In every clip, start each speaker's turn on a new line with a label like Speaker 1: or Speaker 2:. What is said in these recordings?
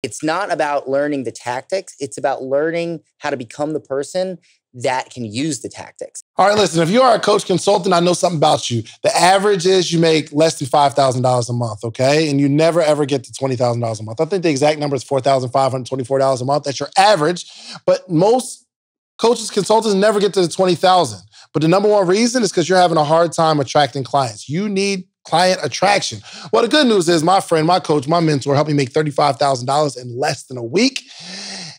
Speaker 1: It's not about learning the tactics. It's about learning how to become the person that can use the tactics.
Speaker 2: All right, listen, if you are a coach consultant, I know something about you. The average is you make less than $5,000 a month, okay? And you never, ever get to $20,000 a month. I think the exact number is $4,524 a month. That's your average. But most coaches, consultants never get to the $20,000. But the number one reason is because you're having a hard time attracting clients. You need client attraction. Well, the good news is my friend, my coach, my mentor helped me make $35,000 in less than a week.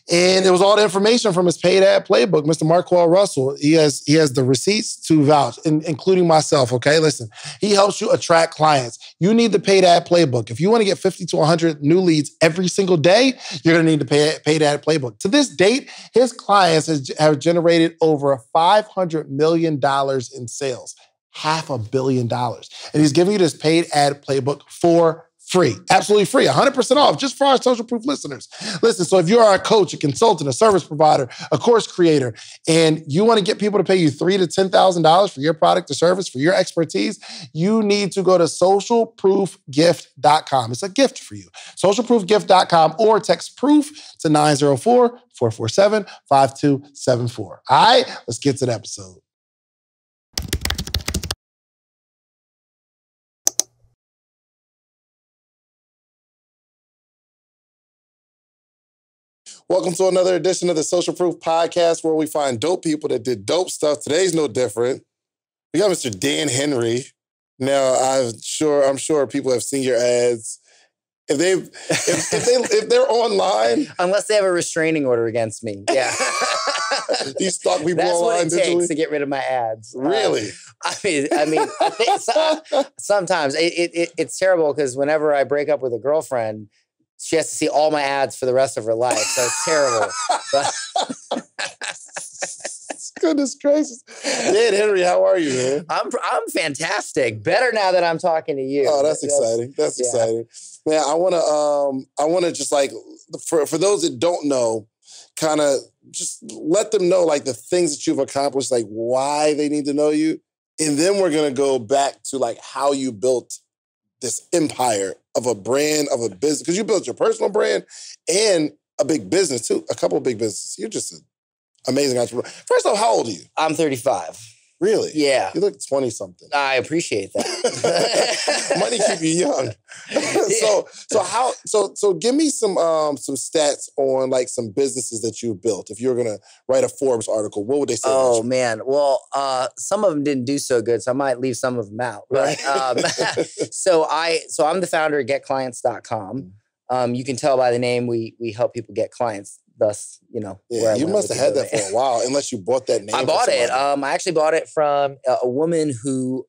Speaker 2: And it was all the information from his paid ad playbook, Mr. Marquell Russell. He has the receipts to vouch, including myself, okay? Listen, he helps you attract clients. You need the paid ad playbook. If you want to get 50 to 100 new leads every single day, you're going to need the paid ad playbook. To this date, his clients have generated over $500 million in sales, $500 million. And he's giving you this paid ad playbook for free, absolutely free, 100% off, just for our Social Proof listeners. Listen, so if you are a coach, a consultant, a service provider, a course creator, and you want to get people to pay you $3,000 to $10,000 for your product or service, for your expertise, you need to go to socialproofgift.com. It's a gift for you. Socialproofgift.com or text proof to 904-447-5274. All right, let's get to the episode. Welcome to another edition of the Social Proof Podcast, where we find dope people that did dope stuff. Today's no different. We got Mr. Dan Henry. Now, I'm sure people have seen your ads. If they're online,
Speaker 1: unless they have a restraining order against me, yeah.
Speaker 2: You stalk people
Speaker 1: That's
Speaker 2: online.
Speaker 1: That's what it takes to get rid of my ads.
Speaker 2: Really?
Speaker 1: I mean, I think sometimes it's terrible because whenever I break up with a girlfriend, she has to see all my ads for the rest of her life. So it's terrible. But
Speaker 2: goodness gracious. Dan Henry, how are you, man?
Speaker 1: I'm fantastic. Better now that I'm talking to you.
Speaker 2: Oh, that's exciting. That's exciting. Man, I wanna just like, for those that don't know, kind of just let them know like the things that you've accomplished, like why they need to know you. And then we're gonna go back to like how you built this empire of a brand, of a business, because you built your personal brand and a big business too, a couple of big businesses. You're just an amazing entrepreneur. First off, how old are you?
Speaker 1: I'm 35.
Speaker 2: Really?
Speaker 1: Yeah.
Speaker 2: You look 20-something.
Speaker 1: I appreciate that.
Speaker 2: Money keep you young. So give me some stats on like some businesses that you built. If you were gonna write a Forbes article, what would they say?
Speaker 1: Oh man, well, some of them didn't do so good, so I might leave some of them out. Right. So I'm the founder of GetClients.com. You can tell by the name we help people get clients. Thus,
Speaker 2: yeah, you must have had that for a while, unless you bought that name.
Speaker 1: I bought it. I actually bought it from a woman who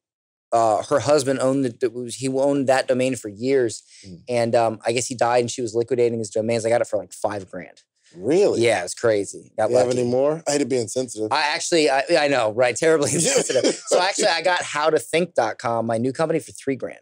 Speaker 1: her husband owned he owned that domain for years, and I guess he died, and she was liquidating his domains. I got it for like $5,000.
Speaker 2: Really?
Speaker 1: Yeah, it's crazy.
Speaker 2: Do you have any more? I hate it being insensitive.
Speaker 1: I know, right? Terribly insensitive. So actually, I got howtothink.com, my new company, for $3,000.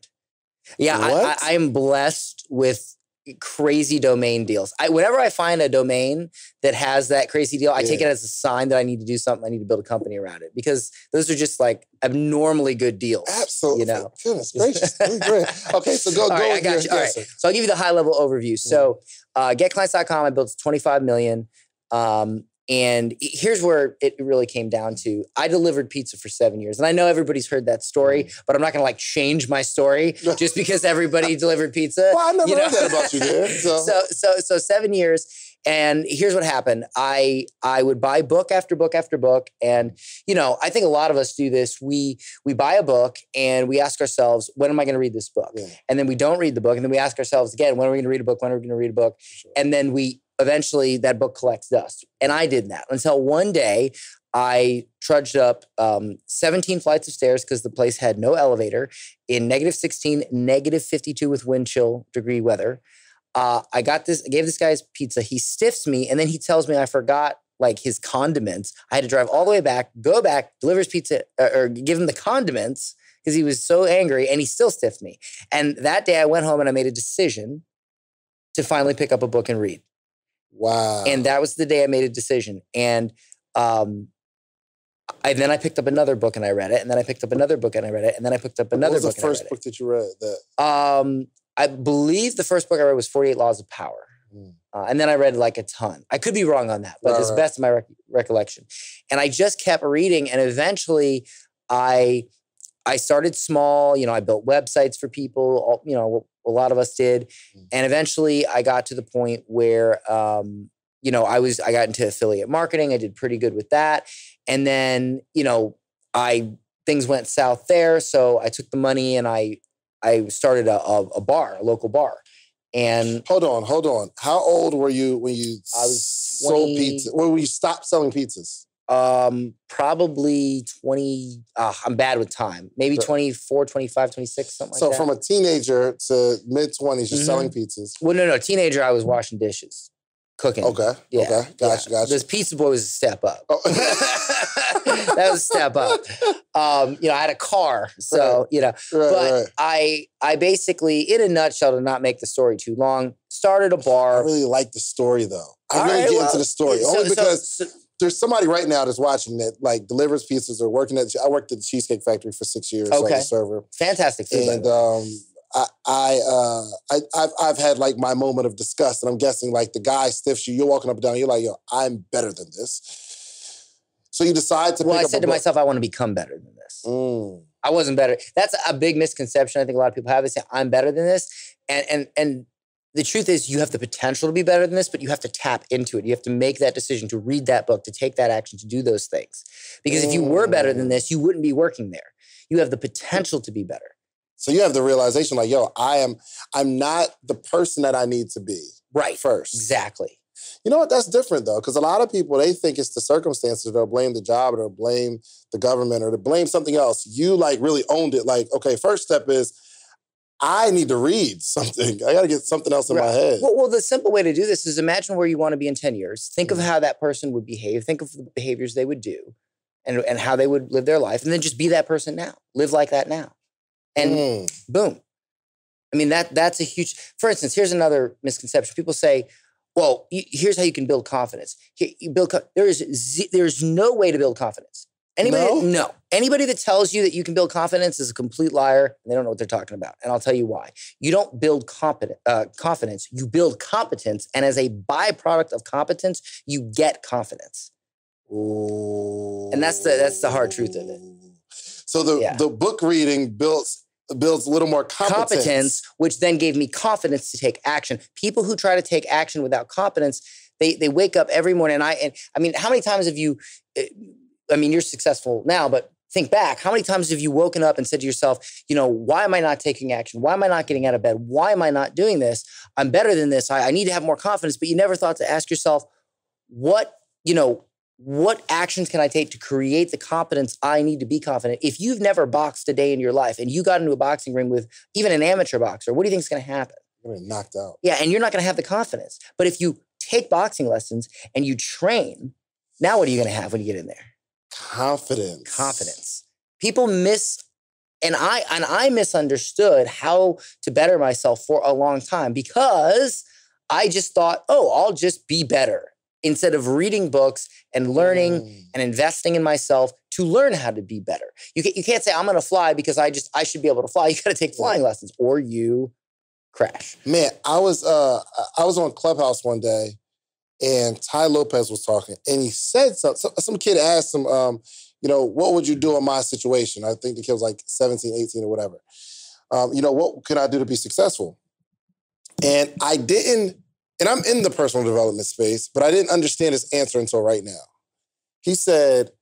Speaker 1: Yeah, I am blessed with crazy domain deals. Whenever I find a domain that has that crazy deal, I take it as a sign that I need to do something. I need to build a company around it, because those are just like abnormally good deals.
Speaker 2: Absolutely. Goodness gracious. Great. Okay, so go.
Speaker 1: All right, I got you. All right. So I'll give you the high level overview. So GetClients.com, I built $25 million. And here's where it really came down to. I delivered pizza for 7 years. And I know everybody's heard that story, but I'm not going to like change my story just because everybody delivered pizza.
Speaker 2: Well, I never heard that about you there.
Speaker 1: So 7 years. And here's what happened. I would buy book after book after book. And, I think a lot of us do this. We buy a book and we ask ourselves, when am I going to read this book? Yeah. And then we don't read the book. And then we ask ourselves again, when are we going to read a book? When are we going to read a book? Sure. And then eventually that book collects dust. And I did that until one day I trudged up 17 flights of stairs because the place had no elevator in -16, -52 with wind chill degree weather. I gave this guy's pizza. He stiffs me and then he tells me I forgot like his condiments. I had to drive all the way back, go back, deliver his pizza or give him the condiments because he was so angry, and he still stiffed me. And that day I went home and I made a decision to finally pick up a book and read.
Speaker 2: Wow.
Speaker 1: And that was the day I made a decision. And then I picked up another book and I read it. And then I picked up another book and I read it. And then I picked up another book and I read it.
Speaker 2: What was the first book that you read?
Speaker 1: I believe the first book I read was 48 Laws of Power. And then I read like a ton. I could be wrong on that, but it's the best of my recollection. And I just kept reading, and eventually I started small. You know, I built websites for people. You know, a lot of us did, and eventually I got to the point where you know, I got into affiliate marketing. I did pretty good with that, and then you know, things went south there. So I took the money and I started a local bar. And
Speaker 2: hold on. How old were you when you sold pizza? When you stopped selling pizzas?
Speaker 1: Probably 20. I'm bad with time. Maybe 24, 25, 26, something like that.
Speaker 2: So from a teenager to mid-20s, you're selling pizzas.
Speaker 1: Well, no. Teenager, I was washing dishes, cooking.
Speaker 2: Okay.
Speaker 1: Yeah.
Speaker 2: Okay. Gotcha.
Speaker 1: This pizza boy was a step up. Oh. That was a step up. You know, I had a car, so you know. But I basically, in a nutshell, to not make the story too long, started a bar.
Speaker 2: I really like the story, though. I really get into the story only because there's somebody right now that's watching that like delivers pizzas or working at. I worked at the Cheesecake Factory for 6 years as a server.
Speaker 1: Fantastic food.
Speaker 2: And I've had like my moment of disgust, and I'm guessing like the guy stiffs you. You're walking up and down. You're like, yo, I'm better than this. So you decide to. Well,
Speaker 1: I said to myself, I want to become better than this. I wasn't better. That's a big misconception. I think a lot of people have. They say I'm better than this, and the truth is, you have the potential to be better than this, but you have to tap into it. You have to make that decision to read that book, to take that action, to do those things. Because if you were better than this, you wouldn't be working there. You have the potential to be better.
Speaker 2: So you have the realization, like, yo, I'm not the person that I need to be.
Speaker 1: Right.
Speaker 2: First.
Speaker 1: Exactly.
Speaker 2: You know what? That's different, though, because a lot of people, they think it's the circumstances. They'll blame the job, or they'll blame the government, or they'll blame something else. You, like, really owned it. Like, okay, first step is, I need to read something. I got to get something else in my head.
Speaker 1: Well, the simple way to do this is imagine where you want to be in 10 years. Think of how that person would behave. Think of the behaviors they would do and how they would live their life. And then just be that person now. Live like that now. And boom. I mean, that's a huge... For instance, here's another misconception. People say, well, here's how you can build confidence. There's no way to build confidence. No. Anybody that tells you that you can build confidence is a complete liar, and they don't know what they're talking about. And I'll tell you why. You don't build confidence. You build competence, and as a byproduct of competence, you get confidence.
Speaker 2: Ooh.
Speaker 1: And that's the hard truth of it.
Speaker 2: So the book reading builds a little more competence,
Speaker 1: which then gave me confidence to take action. People who try to take action without competence, they wake up every morning. I mean, how many times have you? I mean, you're successful now, but think back. How many times have you woken up and said to yourself, you know, why am I not taking action? Why am I not getting out of bed? Why am I not doing this? I'm better than this. I need to have more confidence. But you never thought to ask yourself, what actions can I take to create the confidence I need to be confident? If you've never boxed a day in your life and you got into a boxing ring with even an amateur boxer, what do you think is going to happen?
Speaker 2: You're going to get knocked out.
Speaker 1: Yeah, and you're not going to have the confidence. But if you take boxing lessons and you train, now what are you going to have when you get in there? Confidence. People I misunderstood how to better myself for a long time because I just thought, I'll just be better instead of reading books and learning and investing in myself to learn how to be better. You can't say I'm going to fly because I should be able to fly. You got to take flying lessons or you crash.
Speaker 2: Man, I was on Clubhouse one day. And Ty Lopez was talking, and he said something. Some kid asked him, what would you do in my situation? I think the kid was like 17, 18 or whatever. What can I do to be successful? And I didn't, and I'm in the personal development space, but I didn't understand his answer until right now. He said,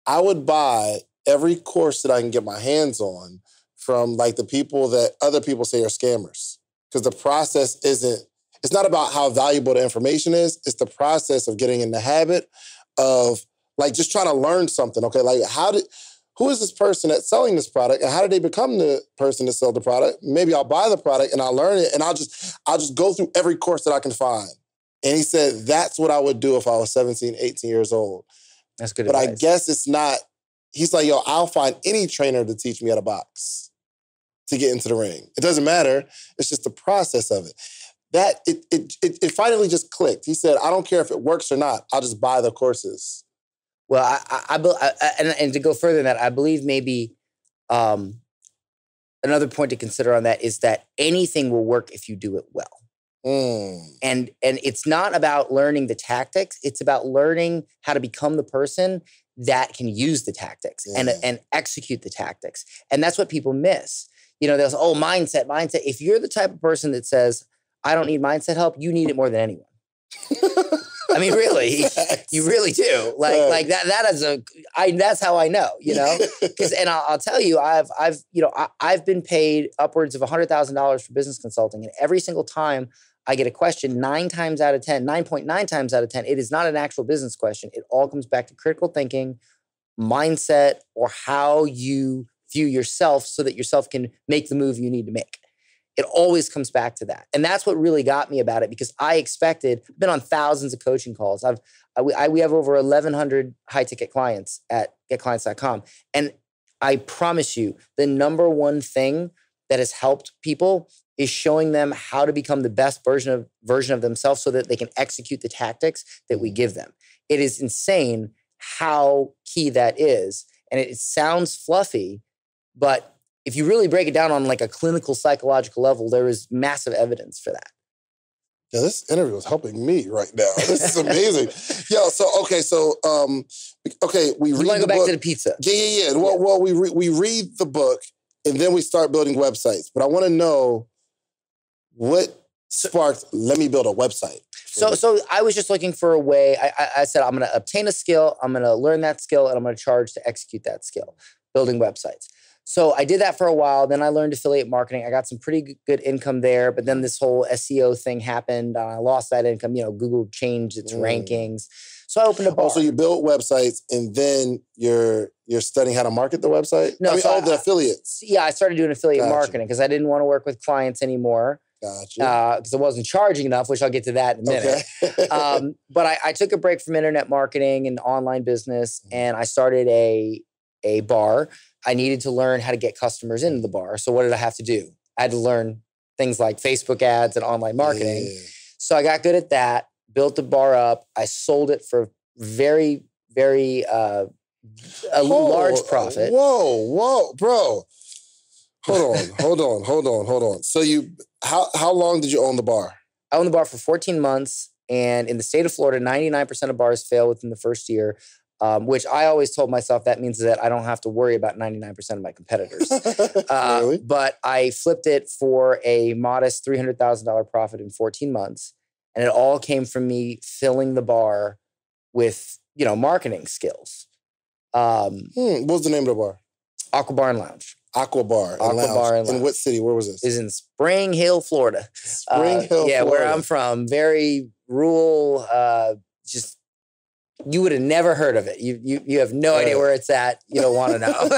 Speaker 2: I would buy every course that I can get my hands on from like the people that other people say are scammers. Because the process it's not about how valuable the information is. It's the process of getting in the habit of like just trying to learn something. Okay, like who is this person that's selling this product, and how did they become the person to sell the product? Maybe I'll buy the product and I'll learn it, and I'll just go through every course that I can find. And he said that's what I would do if I was 17, 18 years old.
Speaker 1: That's good
Speaker 2: advice.
Speaker 1: But I
Speaker 2: guess it's not. He's like, I'll find any trainer to teach me how to box to get into the ring. It doesn't matter. It's just the process of it. That it finally just clicked. He said, I don't care if it works or not. I'll just buy the courses.
Speaker 1: Well, and to go further than that, I believe maybe another point to consider on that is that anything will work if you do it well. And it's not about learning the tactics. It's about learning how to become the person that can use the tactics and execute the tactics. And that's what people miss. You know, they'll say, oh, mindset. If you're the type of person that says, I don't need mindset help, you need it more than anyone. I mean, really, you really do. Like that's how I know, you know, and I'll tell you, I've been paid upwards of $100,000 for business consulting. And every single time I get a question, 9.9 times out of 10, it is not an actual business question. It all comes back to critical thinking, mindset, or how you view yourself so that yourself can make the move you need to make. It always comes back to that. And that's what really got me about it, because I've been on thousands of coaching calls. We have over 1,100 high ticket clients at getclients.com. And I promise you, the number one thing that has helped people is showing them how to become the best version of themselves so that they can execute the tactics that we give them. It is insane how key that is. And it sounds fluffy, but if you really break it down on like a clinical psychological level, there is massive evidence for that.
Speaker 2: Yeah, this interview is helping me right now. This is amazing. Yo, we read the book. You want to go back to the pizza? Yeah. Well, we read the book and then we start building websites. But I want to know what sparked, let me build a website.
Speaker 1: So I was just looking for a way. I said, I'm going to obtain a skill, I'm going to learn that skill, and I'm going to charge to execute that skill, building websites. So I did that for a while. Then I learned affiliate marketing. I got some pretty good income there. But then this whole SEO thing happened. I lost that income. You know, Google changed its rankings. So I opened a bar.
Speaker 2: Oh, so you built websites and then you're studying how to market the website?
Speaker 1: No,
Speaker 2: the affiliates.
Speaker 1: Yeah, I started doing affiliate marketing because I didn't want to work with clients anymore.
Speaker 2: Gotcha.
Speaker 1: Because I wasn't charging enough, which I'll get to that in a minute. Okay. But I took a break from internet marketing and online business, and I started a bar. I needed to learn how to get customers into the bar. So what did I have to do? I had to learn things like Facebook ads and online marketing. Yeah. So I got good at that, built the bar up. I sold it for very, very large profit.
Speaker 2: Whoa, bro. Hold on. So how long did you own the bar?
Speaker 1: I owned the bar for 14 months. And in the state of Florida, 99% of bars fail within the first year. Which I always told myself that means that I don't have to worry about 99% of my competitors. Really? But I flipped it for a modest $300,000 profit in 14 months. And it all came from me filling the bar with, marketing skills.
Speaker 2: What was the name of the bar?
Speaker 1: Aqua Bar and Lounge.
Speaker 2: Aqua Bar and Lounge. In what city? Where was this?
Speaker 1: It's in Spring Hill, Florida. Florida. Where I'm from. Very rural, you would have never heard of it. You have no idea where it's at. You don't want to know.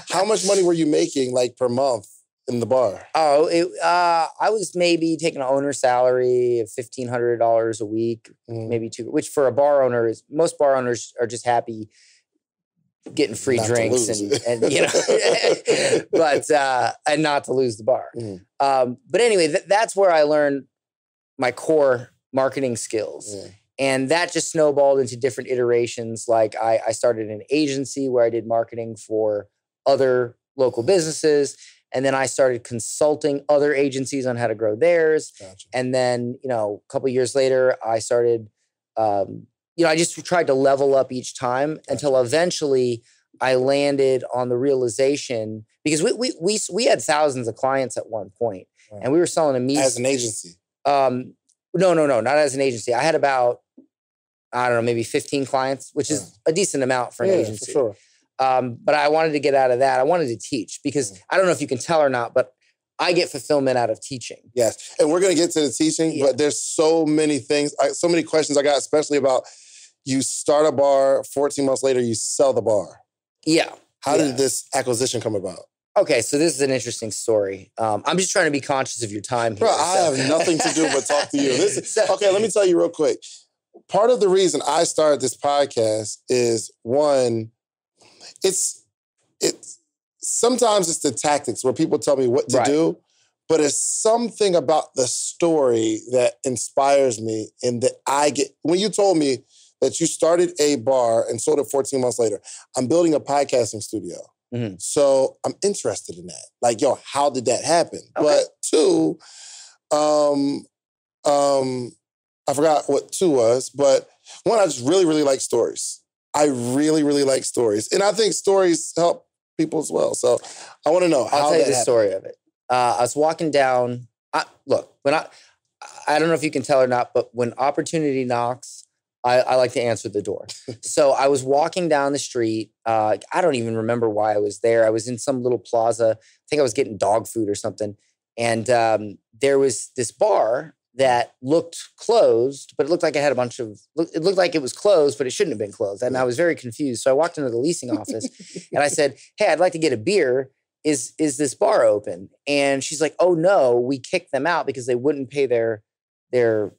Speaker 2: How much money were you making per month in the bar?
Speaker 1: Oh, I was maybe taking an owner's salary of $1,500 a week, maybe $2,000, which for a bar owner most bar owners are just happy getting free drinks and but and not to lose the bar. But anyway, that's where I learned my core marketing skills. And that just snowballed into different iterations. Like I started an agency where I did marketing for other local businesses. And then I started consulting other agencies on how to grow theirs. Gotcha. And then, a couple of years later, I started, I just tried to level up each time until eventually I landed on the realization, because we had thousands of clients at one point, and we were selling them
Speaker 2: as an agency.
Speaker 1: No, not as an agency. I had about, maybe 15 clients, which is a decent amount for an agency. For sure. But I wanted to get out of that. I wanted to teach because I don't know if you can tell or not, but I get fulfillment out of teaching.
Speaker 2: Yes. And we're going to get to the teaching, but there's so many things, so many questions I got, especially about you start a bar, 14 months later, you sell the bar.
Speaker 1: Yeah.
Speaker 2: How did this acquisition come about?
Speaker 1: Okay, so this is an interesting story. I'm just trying to be conscious of your time here.
Speaker 2: Bro, I have nothing to do but talk to you. Okay, let me tell you real quick. Part of the reason I started this podcast is, one, it's sometimes it's the tactics where people tell me what to do, but it's something about the story that inspires me and that I get. When you told me that you started a bar and sold it 14 months later, I'm building a podcasting studio. Mm-hmm. So I'm interested in that. Like, how did that happen? Okay. But two, I forgot what two was, but one, I just really, really like stories. I really, really like stories. And I think stories help people as well. So I want to know how
Speaker 1: I'll tell you the
Speaker 2: happened.
Speaker 1: story of it. I was walking down. Look, when I don't know if you can tell or not, but when opportunity knocks, I like to answer the door. So I was walking down the street. I don't even remember why I was there. I was in some little plaza. I think I was getting dog food or something. And there was this bar that looked closed, but it looked like it had a bunch of, it looked like it was closed, but it shouldn't have been closed. And I was very confused. So I walked into the leasing office and I said, hey, I'd like to get a beer. Is this bar open? And she's like, oh no, we kicked them out because they wouldn't pay their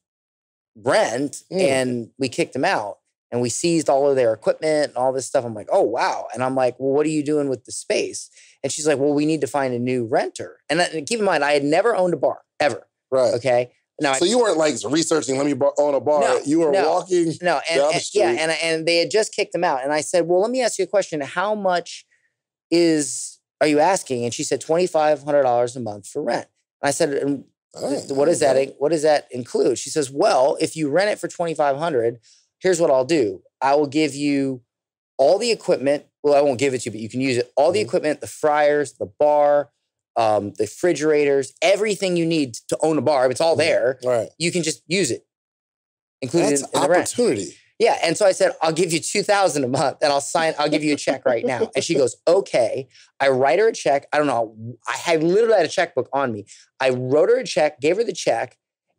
Speaker 1: rent and we kicked them out and we seized all of their equipment and all this stuff. I'm like, oh wow. And I'm like, well, what are you doing with the space? And she's like, well, we need to find a new renter. And keep in mind, I had never owned a bar ever.
Speaker 2: Right.
Speaker 1: Okay. Now,
Speaker 2: so you weren't like researching, let me own a bar.
Speaker 1: No,
Speaker 2: you were walking down the street.
Speaker 1: Yeah, and they had just kicked them out. And I said, well, let me ask you a question. How much are you asking? And she said, $2,500 a month for rent. And I said, what does that include? She says, well, if you rent it for $2,500, here's what I'll do. I will give you all the equipment. Well, I won't give it to you, but you can use it. All the equipment, the fryers, the bar, the refrigerators, everything you need to own a bar. If it's all there, right. You can just use it, included in the rent.
Speaker 2: Opportunity.
Speaker 1: Yeah. And so I said, I'll give you $2,000 a month and I'll give you a check right now. And she goes, okay. I write her a check. I don't know. I literally had a checkbook on me. I wrote her a check, gave her the check,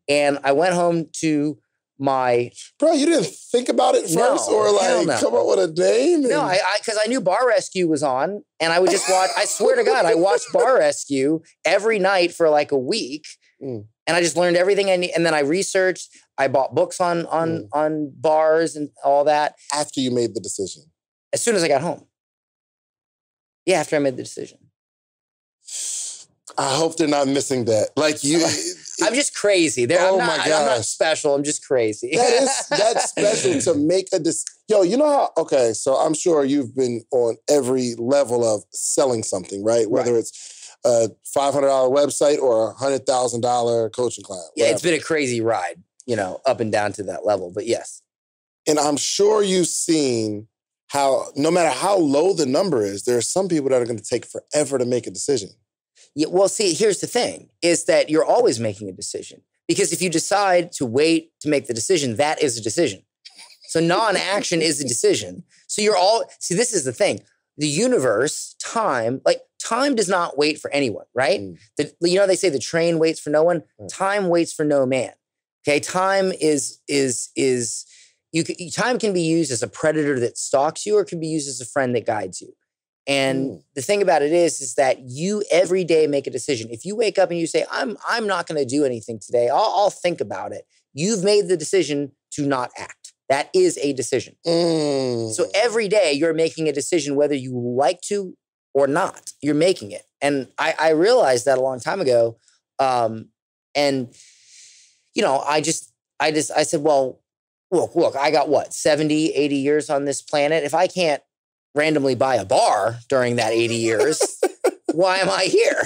Speaker 1: and I went home to my...
Speaker 2: Bro, you didn't think about it first or like come up with a name?
Speaker 1: No, because I knew Bar Rescue was on and I would just watch, I swear to God, I watched Bar Rescue every night for like a week. And I just learned everything I need. And then I researched, I bought books on bars and all that.
Speaker 2: After you made the decision?
Speaker 1: As soon as I got home. Yeah, after I made the decision.
Speaker 2: I hope they're not missing that. Like you...
Speaker 1: I'm just crazy. I'm not special. I'm just crazy.
Speaker 2: That's special to make a decision. Yo, you know how... Okay, so I'm sure you've been on every level of selling something, right? Whether it's a $500 website or a $100,000 coaching client.
Speaker 1: Yeah, it's been a crazy ride, up and down to that level, but yes.
Speaker 2: And I'm sure you've seen how, no matter how low the number is, there are some people that are going to take forever to make a decision.
Speaker 1: Yeah, well, see, here's the thing, is that you're always making a decision. Because if you decide to wait to make the decision, that is a decision. So non-action is a decision. So see, this is the thing. The universe, time does not wait for anyone, right? They say the train waits for no one. Time waits for no man. Okay, time time can be used as a predator that stalks you, or it can be used as a friend that guides you. And the thing about it is that you every day make a decision. If you wake up and you say, I'm not going to do anything today, I'll think about it. You've made the decision to not act. That is a decision. So every day you're making a decision whether you like to or not. You're making it. And I realized that a long time ago. I said, well, look, I got 70, 80 years on this planet. If I can't randomly buy a bar during that 80 years, why am I here?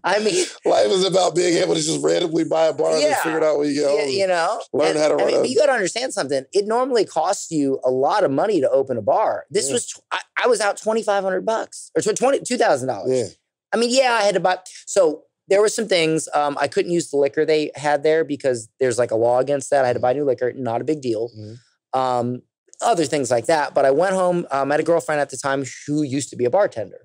Speaker 1: I mean,
Speaker 2: life is about being able to just randomly buy a bar and figure it out when you get home. Learn how to run.
Speaker 1: You got to understand something. It normally costs you a lot of money to open a bar. This was I was out $2,500 or $2,000.
Speaker 2: Yeah. I
Speaker 1: mean, I had to buy. So there were some things I couldn't use the liquor they had there because there's like a law against that. I had to buy new liquor. Not a big deal. Other things like that. But I went home. I had a girlfriend at the time who used to be a bartender.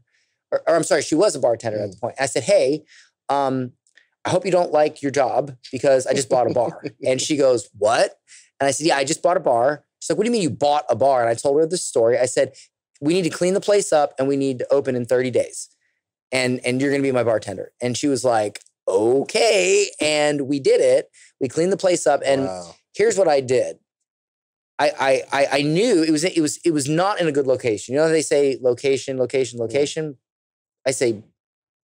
Speaker 1: Or I'm sorry, she was a bartender at the point. I said, hey, I hope you don't like your job because I just bought a bar. And she goes, what? And I said, yeah, I just bought a bar. She's like, what do you mean you bought a bar? And I told her the story. I said, we need to clean the place up and we need to open in 30 days. And you're going to be my bartender. And she was like, okay. And we did it. We cleaned the place up. And here's what I did. I knew it was not in a good location. You know, they say location. I say,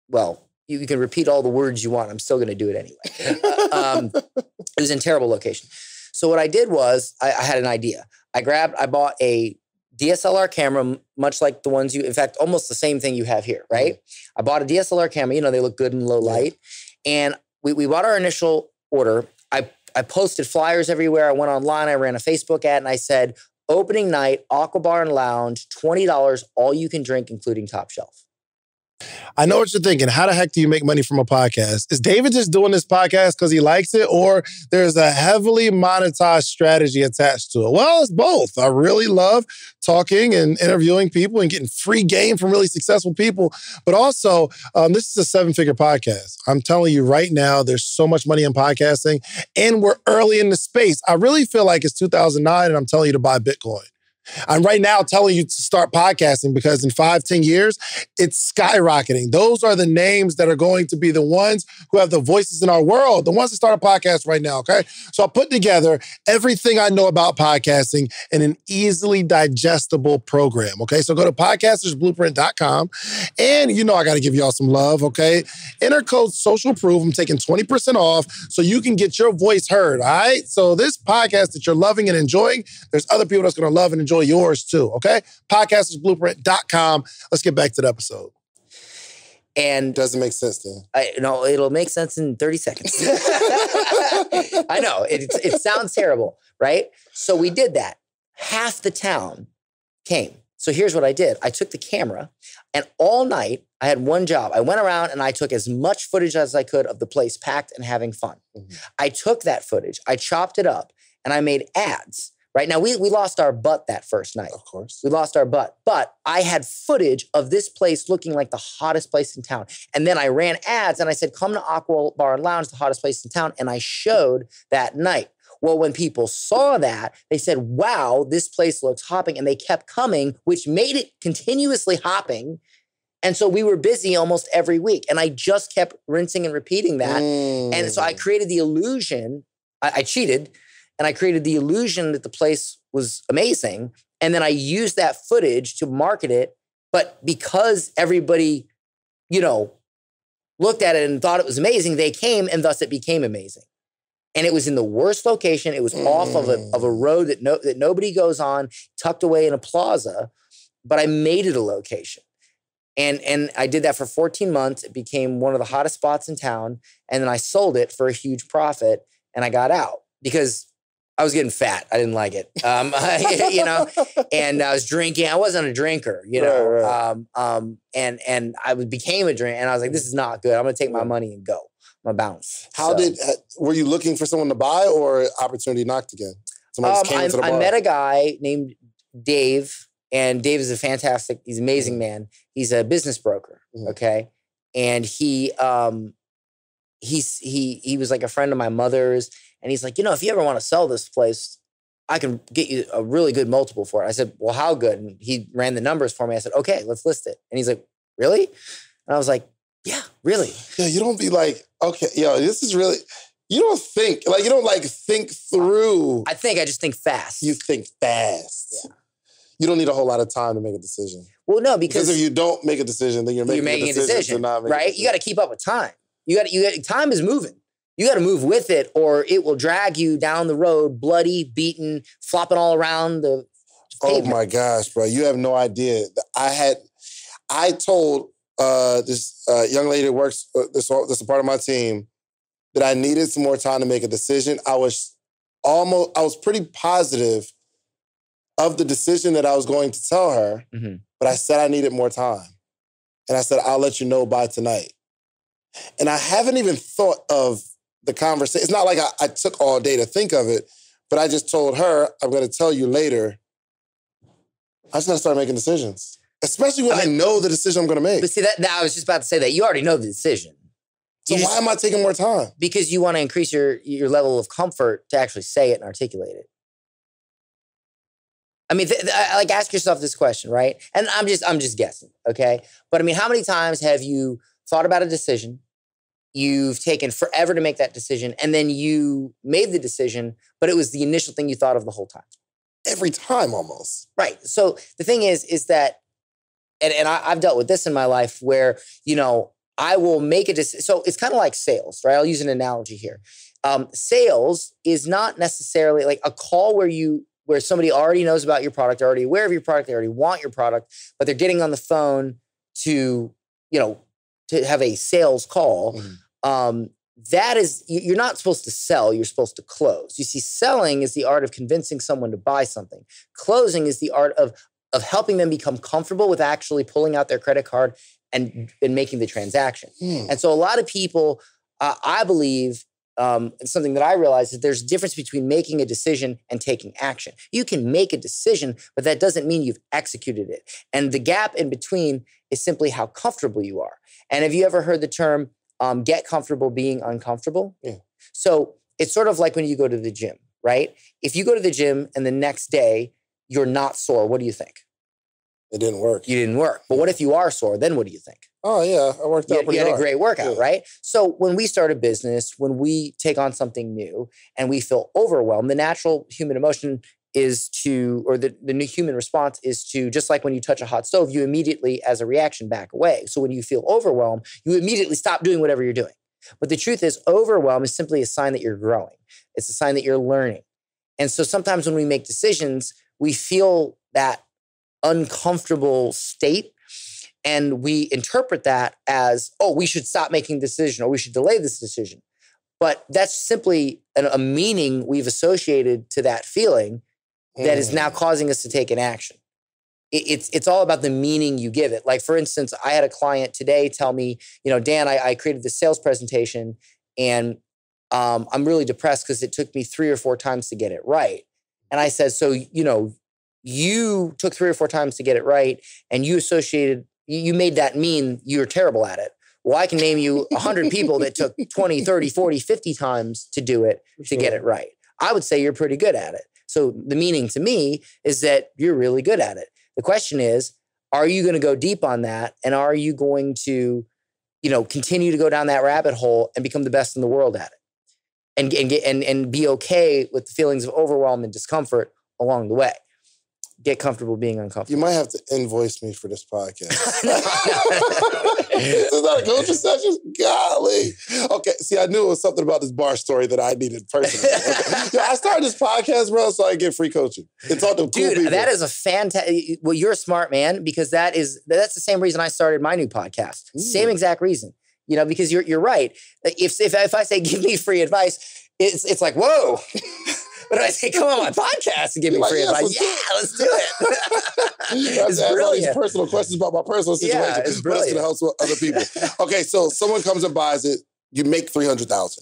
Speaker 1: well, you can repeat all the words you want. I'm still going to do it anyway. It was in terrible location. So what I did was I had an idea. I bought a DSLR camera, much like the ones in fact, almost the same thing you have here, right? I bought a DSLR camera. They look good in low light. And we bought our initial order I posted flyers everywhere. I went online. I ran a Facebook ad and I said, opening night, Aqua Bar and Lounge, $20, all you can drink, including top shelf.
Speaker 2: I know what you're thinking. How the heck do you make money from a podcast? Is David just doing this podcast because he likes it, or there's a heavily monetized strategy attached to it? Well, it's both. I really love talking and interviewing people and getting free game from really successful people. But also, this is a 7-figure podcast. I'm telling you right now, there's so much money in podcasting, and we're early in the space. I really feel like it's 2009, and I'm telling you to buy Bitcoin. I'm right now telling you to start podcasting because in 5-10 years, it's skyrocketing. Those are the names that are going to be the ones who have the voices in our world, the ones that start a podcast right now, okay? So I put together everything I know about podcasting in an easily digestible program, okay? So go to podcastersblueprint.com, and you know I got to give y'all some love, okay? Enter code SOCIALPROOF. I'm taking 20% off so you can get your voice heard, all right? So this podcast that you're loving and enjoying, there's other people that's going to love and enjoy yours too, okay? Podcastersblueprint.com. Let's get back to the episode.
Speaker 1: And
Speaker 2: doesn't make sense then.
Speaker 1: No, it'll make sense in 30 seconds. I know, it sounds terrible, right? So we did that. Half the town came. So here's what I did. I took the camera, and all night I had one job. I went around and I took as much footage as I could of the place packed and having fun. Mm-hmm. I took that footage, I chopped it up, and I made ads. Right now, we lost our butt that first night.
Speaker 2: Of course.
Speaker 1: We lost our butt. But I had footage of this place looking like the hottest place in town. And then I ran ads and I said, come to Aqua Bar and Lounge, the hottest place in town. And I showed that night. Well, when people saw that, they said, wow, this place looks hopping. And they kept coming, which made it continuously hopping. And so we were busy almost every week. And I just kept rinsing and repeating that. And so I created the illusion, I cheated, and I created the illusion that the place was amazing. And then I used that footage to market it. But because everybody, looked at it and thought it was amazing, they came, and thus it became amazing. And it was in the worst location. It was off of a road that nobody goes on, tucked away in a plaza. But I made it a location. And I did that for 14 months. It became one of the hottest spots in town. And then I sold it for a huge profit, and I got out because I was getting fat. I didn't like it, and I was drinking. I wasn't a drinker, right. And I became a drink, and I was like, this is not good. I'm going to take my money and go. I'm going to bounce.
Speaker 2: Were you looking for someone to buy, or opportunity knocked again? Somebody just came into the bar?
Speaker 1: I met a guy named Dave, and Dave is he's an amazing man. He's a business broker. Okay. And he was like a friend of my mother's. And he's like, if you ever want to sell this place, I can get you a really good multiple for it. I said, well, how good? And he ran the numbers for me. I said, okay, let's list it. And he's like, really? And I was like, yeah, really.
Speaker 2: Yeah, you don't be like, okay, this is really, you don't think through.
Speaker 1: I just think fast.
Speaker 2: You think fast. Yeah. You don't need a whole lot of time to make a decision.
Speaker 1: Well, no, because
Speaker 2: if you don't make a decision, then you're making a decision to not make a decision.
Speaker 1: You got to keep up with time. Time is moving. You got to move with it, or it will drag you down the road, bloody, beaten, flopping all around the pavement.
Speaker 2: Oh my gosh, bro. You have no idea. I told this young lady that works, that's a part of my team, that I needed some more time to make a decision. I was pretty positive of the decision that I was going to tell her, but I said I needed more time. And I said, I'll let you know by tonight. And I haven't even thought of the conversation. It's not like I took all day to think of it, but I just told her, I'm going to tell you later. I just got to start making decisions, especially when I know the decision I'm going to make.
Speaker 1: But see, I was just about to say that. You already know the decision.
Speaker 2: So why am I taking more time?
Speaker 1: Because you want to increase your level of comfort to actually say it and articulate it. I mean, ask yourself this question, right? And I'm just guessing, okay? But I mean, how many times have you thought about a decision? You've taken forever to make that decision, and then you made the decision, but it was the initial thing you thought of the whole time.
Speaker 2: Every time, almost.
Speaker 1: Right. So the thing is that, and I've dealt with this in my life where, I will make a decision. So it's kind of like sales, right? I'll use an analogy here. Sales is not necessarily like a call where somebody already knows about your product, they're already aware of your product, they already want your product, but they're getting on the phone to have a sales call. you're not supposed to sell, you're supposed to close. You see, selling is the art of convincing someone to buy something. Closing is the art of helping them become comfortable with actually pulling out their credit card and making the transaction. And so a lot of people, I believe, it's something that I realized, that there's a difference between making a decision and taking action. You can make a decision, but that doesn't mean you've executed it. And the gap in between is simply how comfortable you are. And have you ever heard the term, get comfortable being uncomfortable?
Speaker 2: Yeah.
Speaker 1: So it's sort of like when you go to the gym, right? If you go to the gym and the next day you're not sore, what do you think?
Speaker 2: It didn't work.
Speaker 1: You didn't work. But what if you are sore? Then what do you think?
Speaker 2: Oh, yeah. I worked out pretty hard.
Speaker 1: You had a great workout, right? So when we start a business, when we take on something new and we feel overwhelmed, the natural human emotion is to, or the new human response is to, just like when you touch a hot stove, you immediately, as a reaction, back away. So when you feel overwhelmed, you immediately stop doing whatever you're doing. But the truth is, overwhelm is simply a sign that you're growing. It's a sign that you're learning. And so sometimes when we make decisions, we feel that uncomfortable state, and we interpret that as, oh, we should stop making this decision, or we should delay this decision. But that's simply a meaning we've associated to that feeling that is now causing us to take an action. It's all about the meaning you give it. Like, for instance, I had a client today tell me, Dan, I created this sales presentation, and I'm really depressed because it took me 3 or 4 times to get it right. And I said, so, you took 3 or 4 times to get it right, and you made that mean you're terrible at it. Well, I can name you 100 people that took 20, 30, 40, 50 times to do it to get it right. I would say you're pretty good at it. So the meaning to me is that you're really good at it. The question is, are you going to go deep on that? And are you going to, continue to go down that rabbit hole and become the best in the world at it? And be okay with the feelings of overwhelm and discomfort along the way. Get comfortable being uncomfortable.
Speaker 2: You might have to invoice me for this podcast. Is that a coaching session? Golly. Okay, see, I knew it was something about this bar story that I needed personally. Okay. I started this podcast, bro, so I can get free coaching. It's all the cool people.
Speaker 1: Dude, that is a fantastic... Well, you're a smart man, because that's the same reason I started my new podcast. Same exact reason. Because you're right. If I say, give me free advice, it's like, whoa. But I say, come on my podcast and give me free advice. Yeah, let's do it.
Speaker 2: It's brilliant. All these personal questions about my personal situation. Yeah, it's brilliant. But it's going to help other people. Okay, so someone comes and buys it. You make $300,000.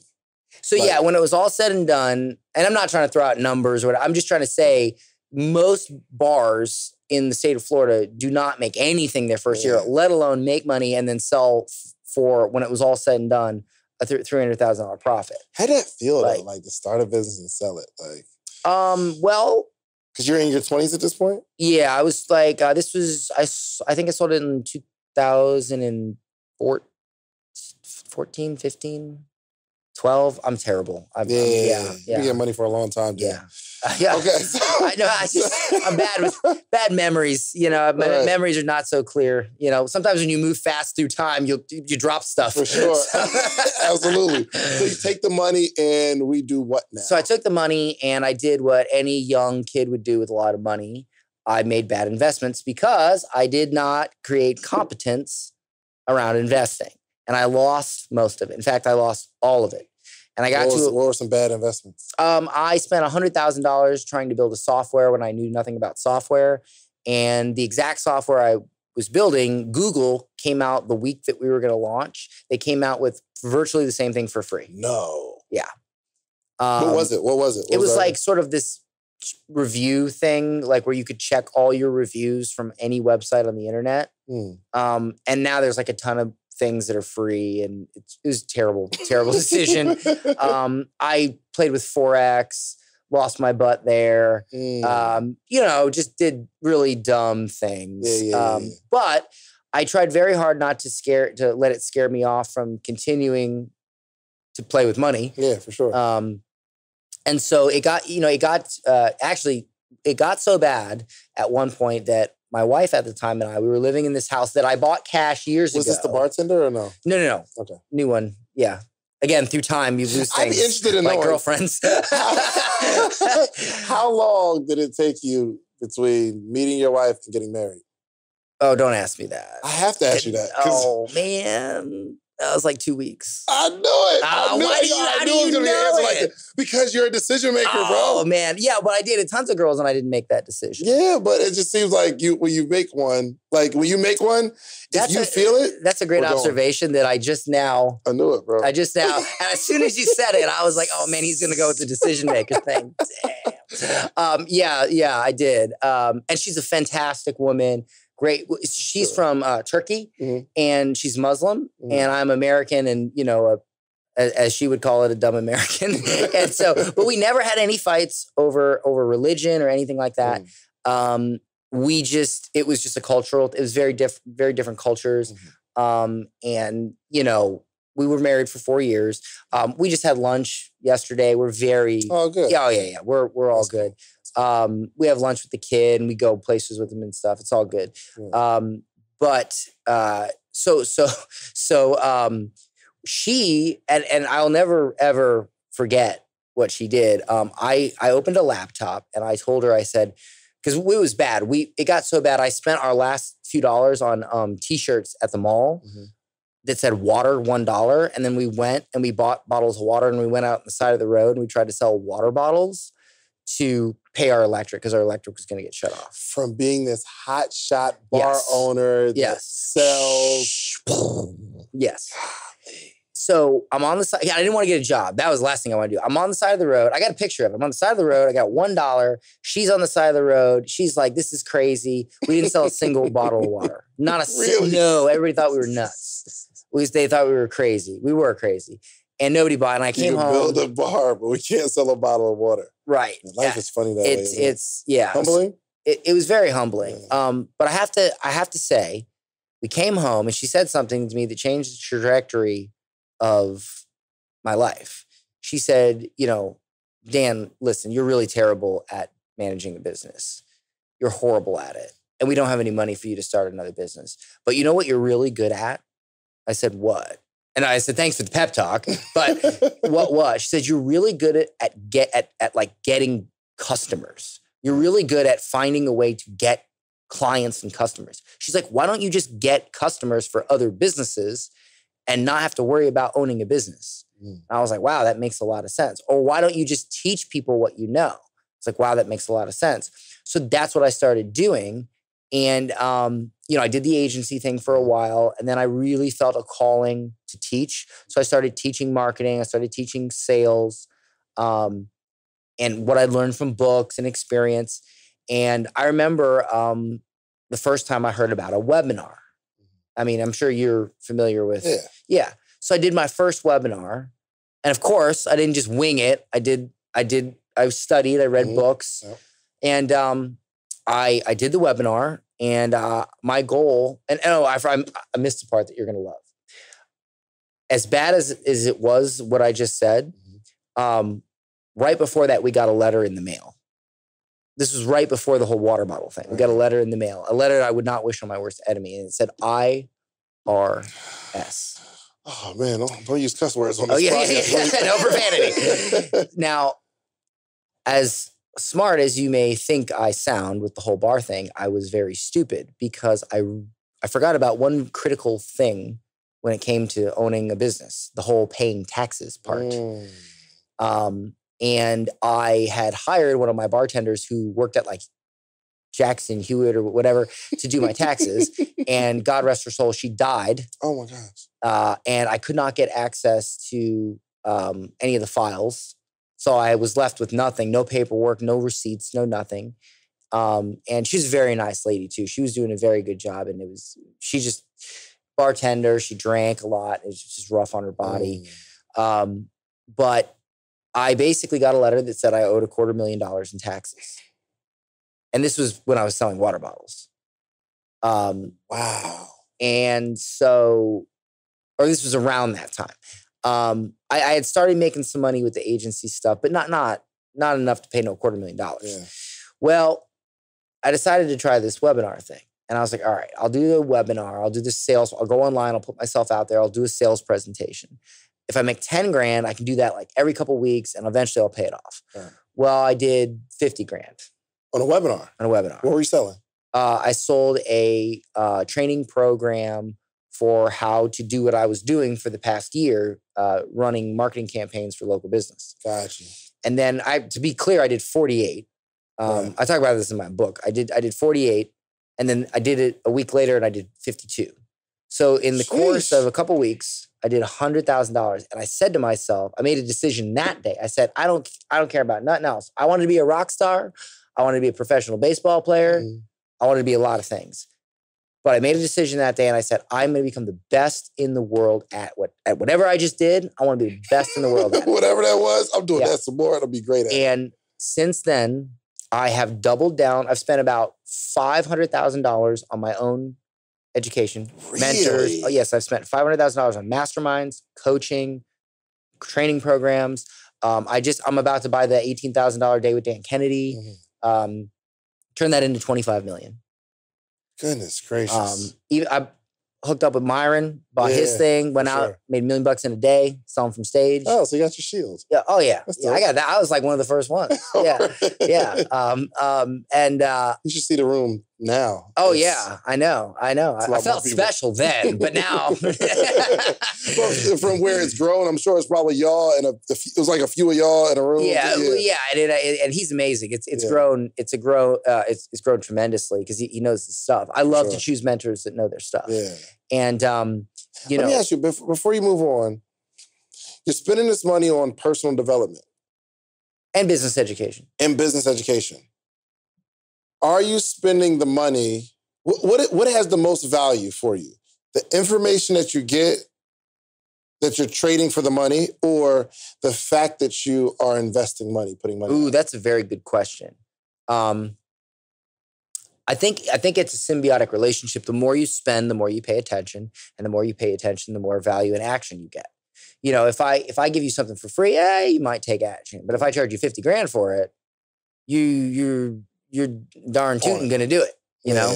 Speaker 1: So yeah, when it was all said and done, and I'm not trying to throw out numbers or whatever, I'm just trying to say most bars in the state of Florida do not make anything their first year, let alone make money and then sell for, when it was all said and done, a $300,000 profit.
Speaker 2: How'd that feel, though? Like, to start a business and sell it?
Speaker 1: Well...
Speaker 2: Because you're in your 20s at this point?
Speaker 1: Yeah, I was like, I think I sold it in 2014, 15, 12. I'm terrible.
Speaker 2: You get money for a long time, dude.
Speaker 1: Yeah.
Speaker 2: Okay.
Speaker 1: I know. I'm bad with bad memories. Memories are not so clear. Sometimes when you move fast through time, you drop stuff.
Speaker 2: For sure. Absolutely. So you take the money and we do what now?
Speaker 1: So I took the money and I did what any young kid would do with a lot of money. I made bad investments because I did not create competence around investing. And I lost most of it. In fact, I lost all of it. And I got
Speaker 2: what were some bad investments?
Speaker 1: I spent $100,000 trying to build a software when I knew nothing about software. And the exact software I was building, Google came out the week that we were going to launch. They came out with virtually the same thing for free.
Speaker 2: No.
Speaker 1: Yeah.
Speaker 2: What was it?
Speaker 1: It was like sort of this review thing, like where you could check all your reviews from any website on the internet. And now there's like a ton of things that are free, and it was a terrible decision. I played with Forex, lost my butt there. Just did really dumb things. But I tried very hard not to let it scare me off from continuing to play with money.
Speaker 2: Yeah, for sure.
Speaker 1: And so it got so bad at one point that my wife at the time and we were living in this house that I bought cash years ago.
Speaker 2: Was this the bartender or no?
Speaker 1: No.
Speaker 2: Okay.
Speaker 1: New one. Yeah. Again, through time, you lose things.
Speaker 2: I'd be interested in
Speaker 1: like
Speaker 2: knowing.
Speaker 1: Girlfriends.
Speaker 2: How long did it take you between meeting your wife and getting married?
Speaker 1: Oh, don't ask me that.
Speaker 2: I have to ask you that.
Speaker 1: Oh, man. That was like 2 weeks.
Speaker 2: I knew it. I knew
Speaker 1: why
Speaker 2: it.
Speaker 1: do you,
Speaker 2: I
Speaker 1: how
Speaker 2: knew
Speaker 1: do
Speaker 2: it was
Speaker 1: you
Speaker 2: going to be an
Speaker 1: know
Speaker 2: answer like
Speaker 1: it?
Speaker 2: that. Because you're a decision maker,
Speaker 1: Oh,
Speaker 2: bro.
Speaker 1: man. Yeah, but I dated tons of girls and I didn't make that decision.
Speaker 2: Yeah, but it just seems like when you make one, if you feel it.
Speaker 1: That's a great observation that I just now.
Speaker 2: I knew it, bro.
Speaker 1: And as soon as you said it, I was like, oh man, he's going to go with the decision maker thing. Damn. Yeah, I did. And she's a fantastic woman. Great. She's from Turkey and she's Muslim and I'm American and, as she would call it, a dumb American. And so, but we never had any fights over religion or anything like that. It was just a cultural, it was very different cultures. And, we were married for 4 years. We just had lunch yesterday. We're very,
Speaker 2: oh, good.
Speaker 1: Yeah. We're all good. We have lunch with the kid and we go places with him and stuff. It's all good. She, and I'll never, ever forget what she did. I opened a laptop and I told her, I said, because it was bad. It got so bad. I spent our last few dollars on t-shirts at the mall that said water $1. And then we went and we bought bottles of water and we went out on the side of the road and we tried to sell water bottles to pay our electric because our electric was going to get shut off.
Speaker 2: From being this hot shot bar owner that sells.
Speaker 1: Yes. So I'm on the side. I didn't want to get a job. That was the last thing I want to do. I'm on the side of the road. I got a picture of it. I'm on the side of the road. I got $1. She's on the side of the road. She's like, this is crazy. We didn't sell a single bottle of water. Not a single. No, everybody thought we were nuts. They thought we were crazy. We were crazy. And nobody bought it. And I came home.
Speaker 2: You can build a bar, but we can't sell a bottle of water.
Speaker 1: Right.
Speaker 2: Life is funny that way.
Speaker 1: It's
Speaker 2: humbling.
Speaker 1: It was very humbling. But I have to say, we came home and she said something to me that changed the trajectory of my life. She said, Dan, listen, you're really terrible at managing a business. You're horrible at it. And we don't have any money for you to start another business. But you know what you're really good at? I said, what? And I said, thanks for the pep talk. But what was? She said, you're really good at getting customers. You're really good at finding a way to get clients and customers. She's like, why don't you just get customers for other businesses and not have to worry about owning a business? And I was like, wow, that makes a lot of sense. Or why don't you just teach people what you know? It's like, wow, that makes a lot of sense. So that's what I started doing. And, I did the agency thing for a while, and then I really felt a calling to teach. So I started teaching marketing. I started teaching sales, and what I learned from books and experience. And I remember the first time I heard about a webinar. I mean, I'm sure you're familiar with. Yeah. So I did my first webinar, and of course, I didn't just wing it. I studied. I read books, and I did the webinar. And my goal, I missed the part that you're going to love. As bad as it was, what I just said, right before that, we got a letter in the mail. This was right before the whole water bottle thing. We got a letter in the mail, a letter I would not wish on my worst enemy. And it said IRS.
Speaker 2: Oh, man, don't use cuss words on this podcast.
Speaker 1: No profanity. Now, as smart as you may think I sound with the whole bar thing, I was very stupid because I forgot about one critical thing when it came to owning a business, the whole paying taxes part. And I had hired one of my bartenders who worked at like Jackson Hewitt or whatever to do my taxes. And God rest her soul, she died.
Speaker 2: Oh my gosh.
Speaker 1: And I could not get access to any of the files. So I was left with nothing, no paperwork, no receipts, no nothing. And she's a very nice lady too. She was doing a very good job. And she just bartender. She drank a lot. It was just rough on her body. But I basically got a letter that said I owed $250,000 in taxes. And this was when I was selling water bottles.
Speaker 2: Wow.
Speaker 1: And so, or this was around that time. I had started making some money with the agency stuff, but not enough to pay no $250,000.
Speaker 2: Yeah.
Speaker 1: Well, I decided to try this webinar thing. And I was like, all right, I'll do the webinar. I'll do the sales. I'll go online. I'll put myself out there. I'll do a sales presentation. If I make 10 grand, I can do that like every couple of weeks and eventually I'll pay it off. Yeah. Well, I did 50 grand.
Speaker 2: On a webinar?
Speaker 1: On a webinar.
Speaker 2: What were you selling?
Speaker 1: I sold a training program for how to do what I was doing for the past year, running marketing campaigns for local business.
Speaker 2: Gotcha.
Speaker 1: And then to be clear, I did 48.
Speaker 2: Right.
Speaker 1: I talk about this in my book. I did 48, and then I did it a week later, and I did 52. So in the course of a couple weeks, I did $100,000, and I said to myself, I made a decision that day. I said, I don't care about nothing else. I wanted to be a rock star. I wanted to be a professional baseball player. I wanted to be a lot of things. But I made a decision that day, and I said, I'm going to become the best in the world at whatever I just did. I want to be the best in the world at it.
Speaker 2: Whatever that was, I'm doing that some more. It'll be great at it.
Speaker 1: And since then, I have doubled down. I've spent about $500,000 on my own education, mentors. Oh, yes, I've spent $500,000 on masterminds, coaching, training programs. I'm about to buy the $18,000 day with Dan Kennedy. Turn that into $25 million.
Speaker 2: Goodness gracious.
Speaker 1: I hooked up with Myron, bought his thing, went out, made $1 million in a day, saw him from stage.
Speaker 2: Oh, so you got your shield.
Speaker 1: Yeah. Oh yeah. I got that. I was like one of the first ones. Yeah. Yeah.
Speaker 2: You should see the room now.
Speaker 1: Oh yeah. I know. I felt special then, but now.
Speaker 2: From where it's grown, I'm sure it's probably y'all and it was like a few of y'all in a room.
Speaker 1: Yeah. And he's amazing. It's grown tremendously because he knows his stuff. I love to choose mentors that know their stuff. Yeah. And
Speaker 2: let me ask you before you move on. You're spending this money on personal development
Speaker 1: and business education.
Speaker 2: Are you spending the money? What has the most value for you? The information that you get, that you're trading for the money, or the fact that you are investing money, putting money?
Speaker 1: Ooh, that's a very good question. I think it's a symbiotic relationship. The more you spend, the more you pay attention, and the more you pay attention, the more value and action you get. If I give you something for free, you might take action. But if I charge you $50,000 for it, you're darn tootin' gonna do it. You know.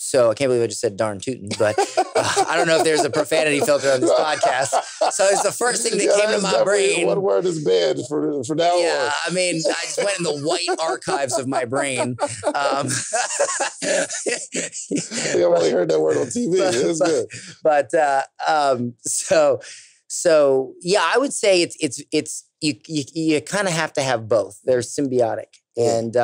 Speaker 1: So I can't believe I just said darn tootin', but I don't know if there's a profanity filter on this podcast. So it's the first thing that came to my brain.
Speaker 2: One word is banned for now on.
Speaker 1: Yeah, I mean, I just went in the white archives of my brain.
Speaker 2: I think I've only heard that word on TV. It's good.
Speaker 1: But so yeah, I would say it's you kind of have to have both. They're symbiotic, and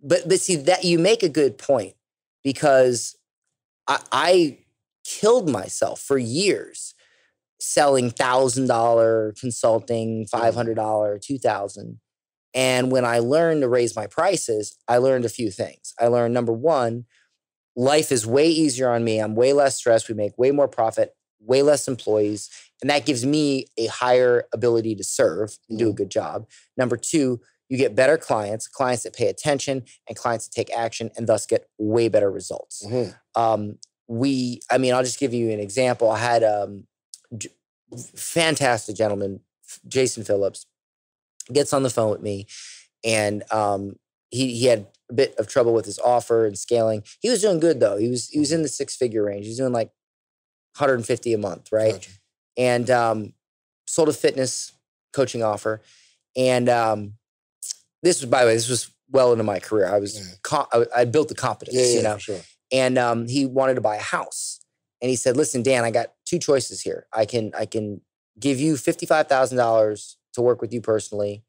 Speaker 1: But see, that you make a good point, because I killed myself for years selling $1,000 consulting, $500, $2,000. And when I learned to raise my prices, I learned a few things. I learned, number one, life is way easier on me. I'm way less stressed. We make way more profit, way less employees. And that gives me a higher ability to serve and do a good job. Number two, you get better clients that pay attention, and clients that take action, and thus get way better results. I'll just give you an example. I had fantastic gentleman, Jason Phillips, gets on the phone with me, and he had a bit of trouble with his offer and scaling. He was doing good though. He was in the 6-figure range. He was doing like 150 a month, right? Gotcha. And sold a fitness coaching offer, and this was well into my career. I built the Competence, Sure. And he wanted to buy a house, and he said, "Listen, Dan, I got two choices here. I can give you $55,000 to work with you personally,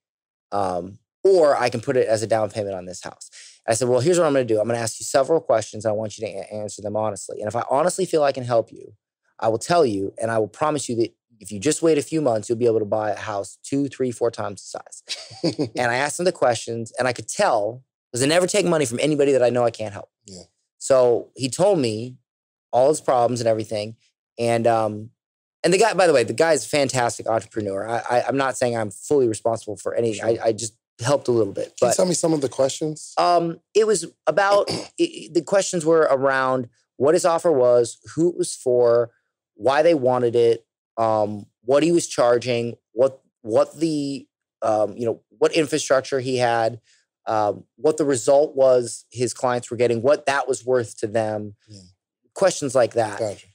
Speaker 1: or I can put it as a down payment on this house." I said, "Well, here's what I'm going to do. I'm going to ask you several questions. I want you to answer them honestly. And if I honestly feel I can help you, I will tell you, and I will promise you that if you just wait a few months, you'll be able to buy a house 2, 3, 4 times the size." And I asked him the questions, and I could tell, because I never take money from anybody that I know I can't help. Yeah. So he told me all his problems and everything. And the guy, by the way, the guy's a fantastic entrepreneur. I'm not saying I'm fully responsible for anything. Sure. I just helped a little bit.
Speaker 2: Can you tell me some of the questions?
Speaker 1: It was about, the questions were around what his offer was, who it was for, why they wanted it, what he was charging, what the what infrastructure he had, what the result was his clients were getting, what that was worth to them, questions like that. Gotcha.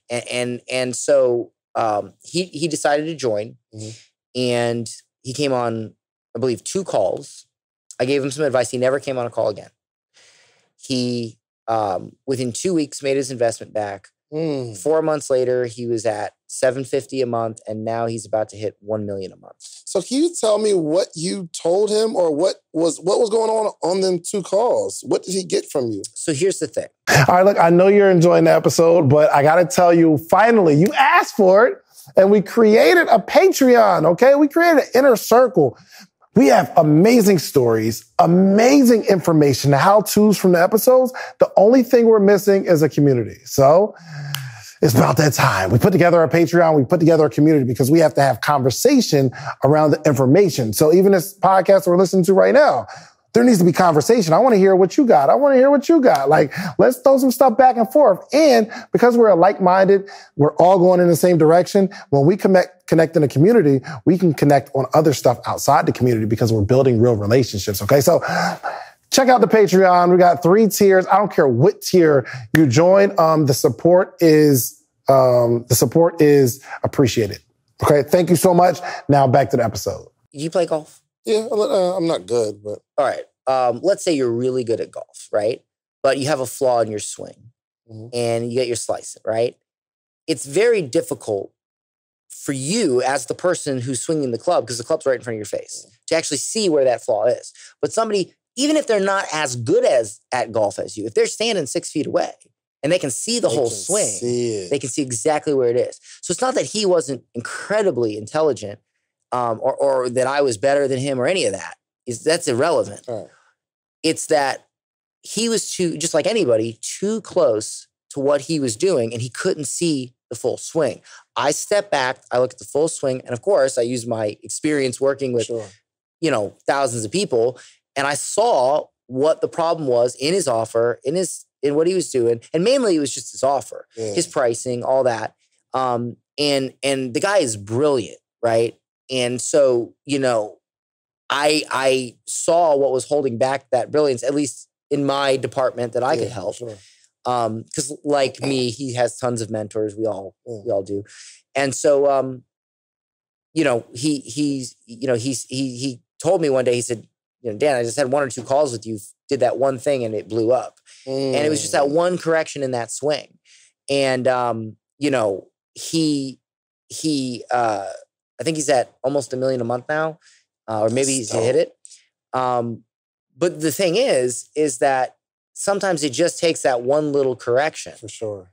Speaker 1: And so he decided to join, and he came on, I believe, 2 calls. I gave him some advice. He never came on a call again. He within 2 weeks, made his investment back. 4 months later, he was at $750 a month, and now he's about to hit $1 million a month.
Speaker 2: So can you tell me what you told him, or what was going on them 2 calls? What did he get from you?
Speaker 1: So here's the thing.
Speaker 2: All right, look, I know you're enjoying the episode, but I got to tell you, finally, you asked for it, and we created a Patreon, okay? We created an inner circle. We have amazing stories, amazing information, the how-tos from the episodes. The only thing we're missing is a community. So it's about that time. We put together a Patreon, we put together a community because we have to have conversation around the information. So even this podcast we're listening to right now, there needs to be conversation. I want to hear what you got. Like, let's throw some stuff back and forth. And because we're like-minded, we're all going in the same direction. When we connect in a community, we can connect on other stuff outside the community because we're building real relationships. Okay. So check out the Patreon. We got 3 tiers. I don't care what tier you join. The support is appreciated. Okay. Thank you so much. Now back to the episode.
Speaker 1: Do you play golf?
Speaker 2: Yeah, I'm not good, but...
Speaker 1: All right. Let's say you're really good at golf, right? But you have a flaw in your swing and you get your slice, right? It's very difficult for you as the person who's swinging the club, because the club's right in front of your face, to actually see where that flaw is. But somebody, even if they're not as good at golf as you, if they're standing 6 feet away and they can see the whole swing, they can see exactly where it is. So it's not that he wasn't incredibly intelligent, or that I was better than him or any of that. That's irrelevant.
Speaker 2: Right.
Speaker 1: It's that he was just like anybody, too close to what he was doing, and he couldn't see the full swing. I step back, I look at the full swing, and of course, I use my experience working with, thousands of people, and I saw what the problem was in his offer, in what he was doing, and mainly it was just his offer, his pricing, all that. And the guy is brilliant, right? And so, I saw what was holding back that brilliance, at least in my department that I could help. Because like me, he has tons of mentors. We all do. And so, he told me one day, he said, Dan, I just had 1 or 2 calls with you, did that one thing and it blew up. And it was just that one correction in that swing. And, I think he's at almost $1 million a month now, or maybe he's hit it. But the thing is that sometimes it just takes that one little correction.
Speaker 2: For sure.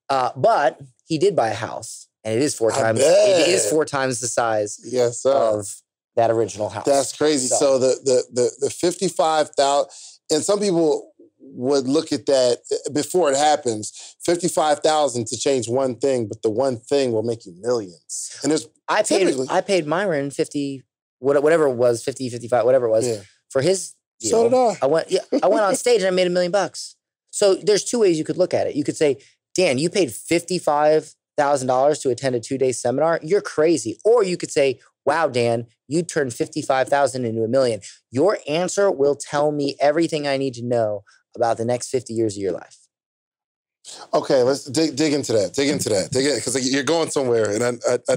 Speaker 1: But he did buy a house, and it is 4 times. It is 4 times the size of that original house.
Speaker 2: That's crazy. So the 55,000, and some people would look at that before it happens, 55,000 to change one thing, but the one thing will make you millions. And
Speaker 1: I paid Myron 50, whatever it was, 50, 55, whatever it was, for his deal.
Speaker 2: So did I.
Speaker 1: I went on stage and I made $1 million. So there's 2 ways you could look at it. You could say, Dan, you paid $55,000 to attend a 2-day seminar. You're crazy. Or you could say, wow, Dan, you turned 55,000 into $1 million. Your answer will tell me everything I need to know about the next 50 years of your life.
Speaker 2: Okay, let's dig into that. Because you're going somewhere, and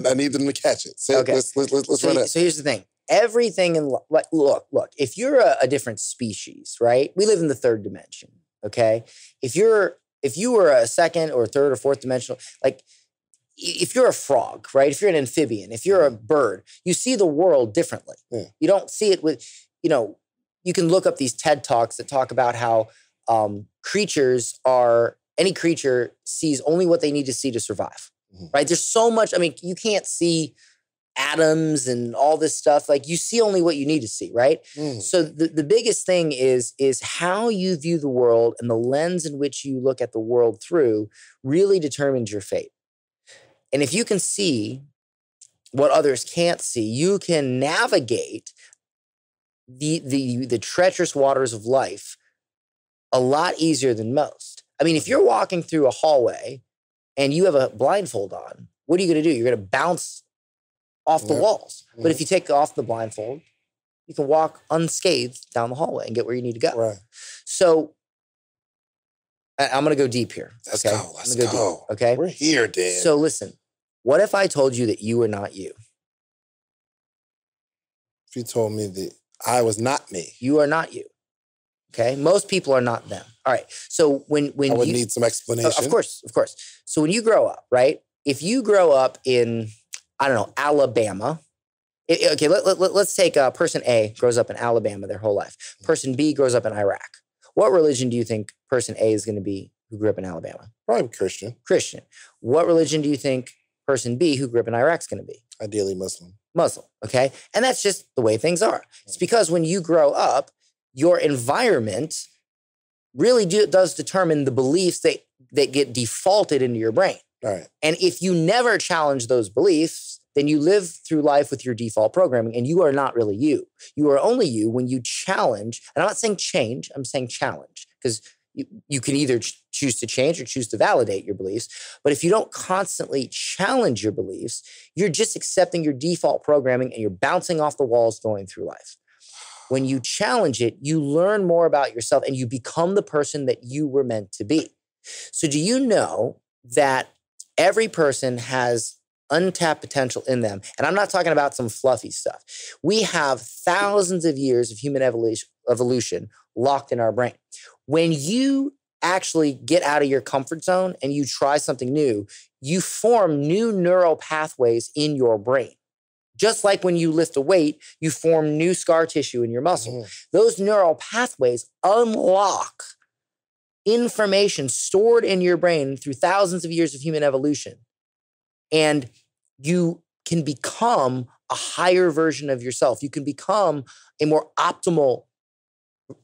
Speaker 2: I need them to catch it. Let's run it.
Speaker 1: So here's the thing. Everything in look. If you're a different species, right? We live in the 3rd dimension. Okay, if you were a 2nd or 3rd or 4th dimensional, like if you're a frog, right? If you're an amphibian, if you're a bird, you see the world differently. Yeah. You don't see it with, you can look up these TED Talks that talk about how any creature sees only what they need to see to survive, right? There's so much, you can't see atoms and all this stuff. Like you see only what you need to see, right? So the biggest thing is how you view the world, and the lens in which you look at the world through really determines your fate. And if you can see what others can't see, you can navigate the treacherous waters of life a lot easier than most. If you're walking through a hallway and you have a blindfold on, what are you going to do? You're going to bounce off the walls. But if you take off the blindfold, you can walk unscathed down the hallway and get where you need to go.
Speaker 2: Right.
Speaker 1: So I'm going to go deep here.
Speaker 2: Let's go.
Speaker 1: Okay.
Speaker 2: We're here, Dan.
Speaker 1: So listen, what if I told you that you were not you?
Speaker 2: If you told me that I was not me.
Speaker 1: You are not you. Okay. Most people are not them. All right. So when
Speaker 2: I would
Speaker 1: you
Speaker 2: need some explanation.
Speaker 1: Of course. So when you grow up, right? If you grow up in, I don't know, Alabama. Okay, let's take person A grows up in Alabama their whole life. Person B grows up in Iraq. What religion do you think person A is going to be who grew up in Alabama?
Speaker 2: Probably Christian.
Speaker 1: Christian. What religion do you think person B who grew up in Iraq is going to be?
Speaker 2: Ideally Muslim.
Speaker 1: Muslim, okay? And that's just the way things are. It's because when you grow up, your environment really does determine the beliefs that get defaulted into your brain.
Speaker 2: All right.
Speaker 1: And if you never challenge those beliefs, then you live through life with your default programming and you are not really you. You are only you when you challenge, and I'm not saying change, I'm saying challenge, because you can either choose to change or choose to validate your beliefs. But if you don't constantly challenge your beliefs, you're just accepting your default programming and you're bouncing off the walls going through life. When you challenge it, you learn more about yourself and you become the person that you were meant to be. So do you know that every person has untapped potential in them? And I'm not talking about some fluffy stuff. We have thousands of years of human evolution locked in our brain. When you actually get out of your comfort zone and you try something new, you form new neural pathways in your brain. Just like when you lift a weight, you form new scar tissue in your muscle. Mm-hmm. Those neural pathways unlock information stored in your brain through thousands of years of human evolution. And you can become a higher version of yourself. You can become a more optimal,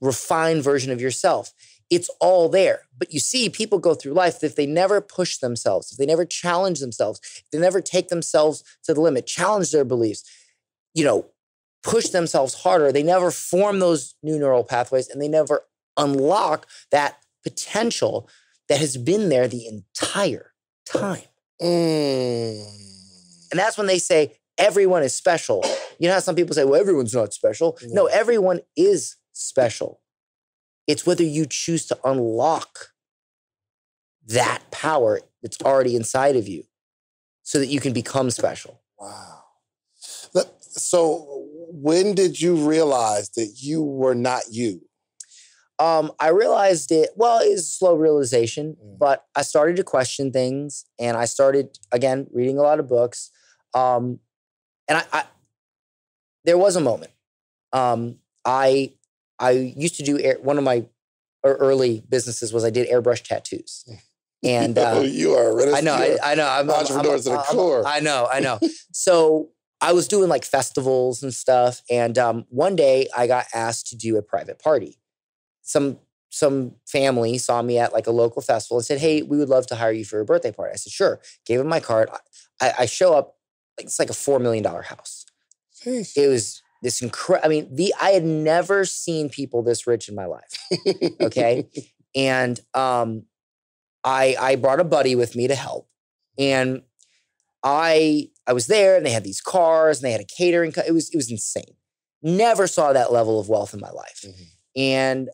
Speaker 1: refined version of yourself. It's all there. But you see, people go through life if they never push themselves, if they never challenge themselves, if they never take themselves to the limit, challenge their beliefs, push themselves harder, they never form those new neural pathways and they never unlock that potential that has been there the entire time. And that's when they say everyone is special. You know how some people say, well, everyone's not special. Yeah. No, everyone is special. It's whether you choose to unlock that power that's already inside of you so that you can become special.
Speaker 2: Wow. So when did you realize that you were not you?
Speaker 1: I realized it was a slow realization, but I started to question things and I started, again, reading a lot of books. And I there was a moment. I used to do one of my early businesses was I did airbrush tattoos. And
Speaker 2: you are a
Speaker 1: I know. I'm
Speaker 2: entrepreneurs to the core.
Speaker 1: I know. So I was doing like festivals and stuff. And one day I got asked to do a private party. Some family saw me at like a local festival and said, hey, we would love to hire you for a birthday party. I said, sure. Gave him my card. I show up, it's like a $4 million house. Jeez. It was this incredible, I had never seen people this rich in my life. Okay. And I brought a buddy with me to help. And I was there and they had these cars and they had a catering. It was insane. Never saw that level of wealth in my life. Mm-hmm. And,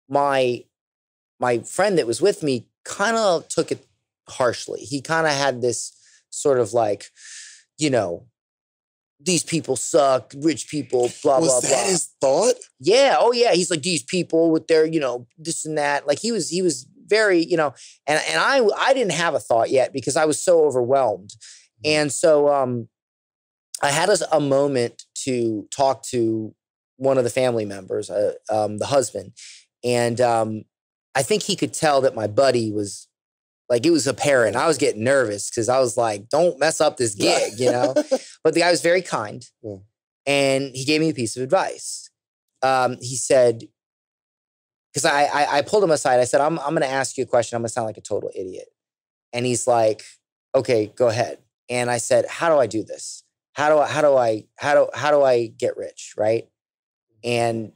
Speaker 1: my friend that was with me kind of took it harshly. He kind of had this sort of like, these people suck, rich people, blah, blah, blah.
Speaker 2: Was that his thought?
Speaker 1: Yeah. Oh yeah. He's like, these people with their, this and that. Like he was very, and I didn't have a thought yet because I was so overwhelmed. Mm-hmm. And so, I had a moment to talk to one of the family members, the husband. And I think he could tell that my buddy was like, it was apparent. I was getting nervous because I was like, don't mess up this gig, But the guy was very kind. Yeah. And he gave me a piece of advice. He said, because I pulled him aside. I said, I'm going to ask you a question. I'm going to sound like a total idiot. And he's like, okay, go ahead. And I said, how do I do this? How do I get rich? Right. And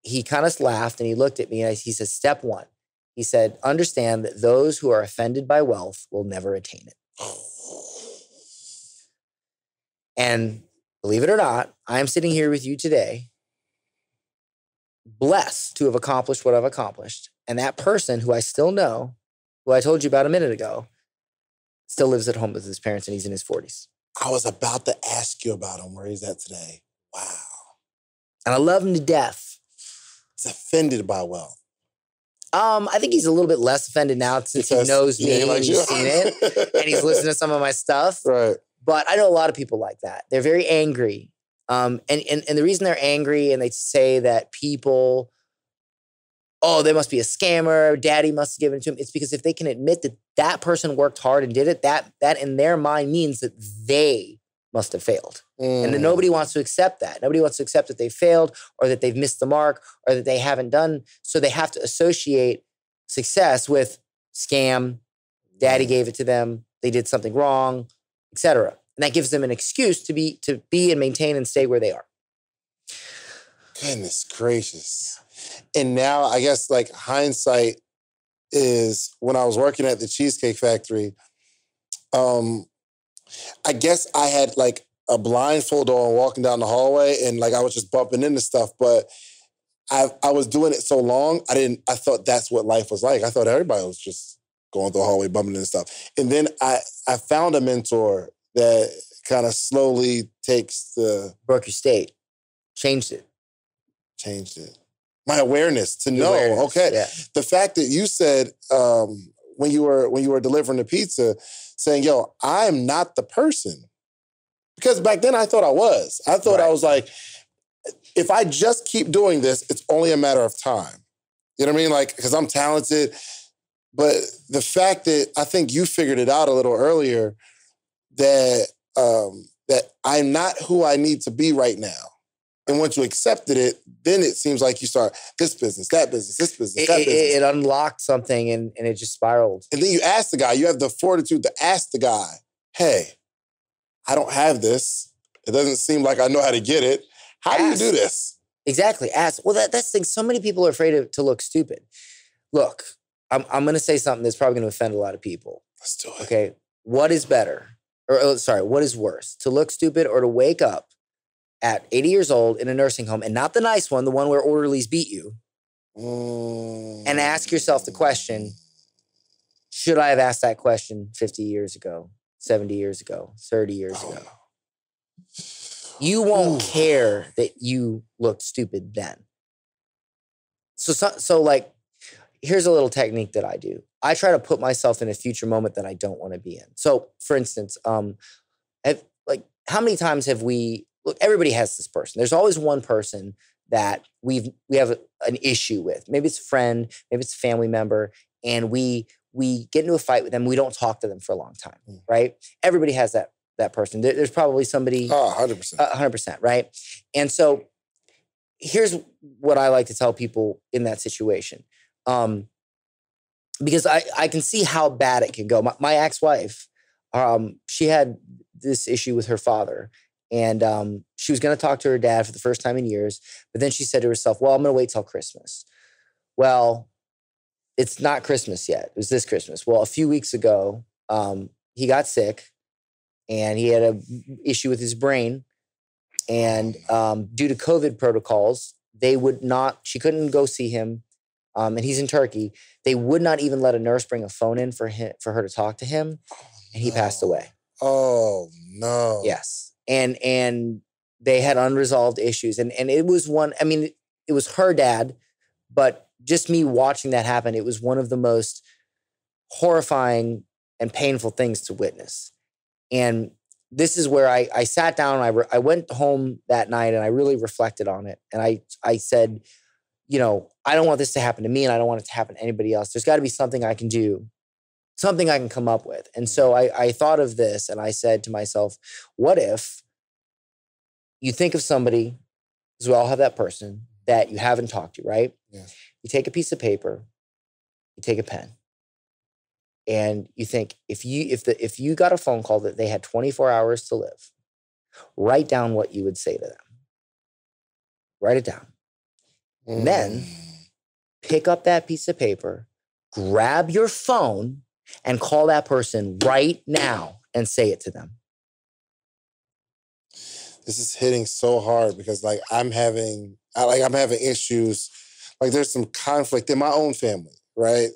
Speaker 1: he kind of laughed and he looked at me and he said, step one. He said, understand that those who are offended by wealth will never attain it. And believe it or not, I am sitting here with you today, blessed to have accomplished what I've accomplished. And that person who I still know, who I told you about a minute ago, still lives at home with his parents and he's in his 40s.
Speaker 2: I was about to ask you about him, where he's at today. Wow.
Speaker 1: And I love him to death.
Speaker 2: is offended by wealth?
Speaker 1: I think he's a little bit less offended now since he knows me and he's seen it and he's listened to some of my stuff.
Speaker 2: Right.
Speaker 1: But I know a lot of people like that. They're very angry. And the reason they're angry and they say that people, oh, they must be a scammer, daddy must have given it to him. It's because if they can admit that that person worked hard and did it, that in their mind means that they must have failed. And then nobody wants to accept that. Nobody wants to accept that they failed or that they've missed the mark or that they haven't done. So they have to associate success with scam, daddy gave it to them, they did something wrong, etc. And that gives them an excuse to be and maintain and stay where they are.
Speaker 2: Goodness gracious. And now I guess like hindsight is when I was working at the Cheesecake Factory, I guess I had like a blindfold on walking down the hallway and like I was just bumping into stuff, but I was doing it so long, I thought that's what life was like. I thought everybody was just going through the hallway, bumping into stuff. And then I found a mentor that kind of slowly takes
Speaker 1: broke your state, changed it. My
Speaker 2: awareness to know, okay. Yeah. The fact that you said when you were delivering the pizza, saying, yo, I'm not the person. Because back then I thought I was. I thought I was like, if I just keep doing this, it's only a matter of time. You know what I mean? Like, because I'm talented. But the fact that I think you figured it out a little earlier that I'm not who I need to be right now. And once you accepted it, then it seems like you start this business, that business, this business, that business.
Speaker 1: It unlocked something and it just spiraled.
Speaker 2: And then you ask the guy, you have the fortitude to ask the guy, hey, I don't have this. It doesn't seem like I know how to get it. How do you do this?
Speaker 1: Exactly. Ask. Well, that's the thing. So many people are afraid to look stupid. Look, I'm going to say something that's probably going to offend a lot of people.
Speaker 2: Let's do it.
Speaker 1: Okay. What is better? What is worse? To look stupid or to wake up at 80 years old in a nursing home, and not the nice one, the one where orderlies beat you, and ask yourself the question, should I have asked that question 50 years ago, 70 years ago, 30 years ago? You won't care that you looked stupid then. So like, here's a little technique that I do. I try to put myself in a future moment that I don't want to be in. So, for instance, how many times have we, look, everybody has this person. There's always one person that we have an issue with. Maybe it's a friend, maybe it's a family member, and we get into a fight with them. We don't talk to them for a long time, right? Everybody has that person. There's probably somebody.
Speaker 2: 100%.
Speaker 1: 100%, right? And so here's what I like to tell people in that situation. Because I can see how bad it can go. My ex-wife, she had this issue with her father. And she was going to talk to her dad for the first time in years. But then she said to herself, well, I'm going to wait till Christmas. Well, it's not Christmas yet. It was this Christmas. Well, a few weeks ago, he got sick and he had an issue with his brain. And due to COVID protocols, she couldn't go see him. And he's in Turkey. They would not even let a nurse bring a phone in for her to talk to him. And he passed away.
Speaker 2: Oh, no.
Speaker 1: Yes. And they had unresolved issues. And it was it was her dad, but just me watching that happen, it was one of the most horrifying and painful things to witness. And this is where I sat down, I went home that night and I really reflected on it. And I said, I don't want this to happen to me and I don't want it to happen to anybody else. There's got to be something I can do, something I can come up with. And so I thought of this and I said to myself, what if you think of somebody, because we all have that person that you haven't talked to, right?
Speaker 2: Yeah.
Speaker 1: You take a piece of paper, you take a pen, and you think if you got a phone call that they had 24 hours to live, write down what you would say to them. Write it down. And then pick up that piece of paper, grab your phone, and call that person right now and say it to them.
Speaker 2: This is hitting so hard because I'm having issues. Like there's some conflict in my own family, right?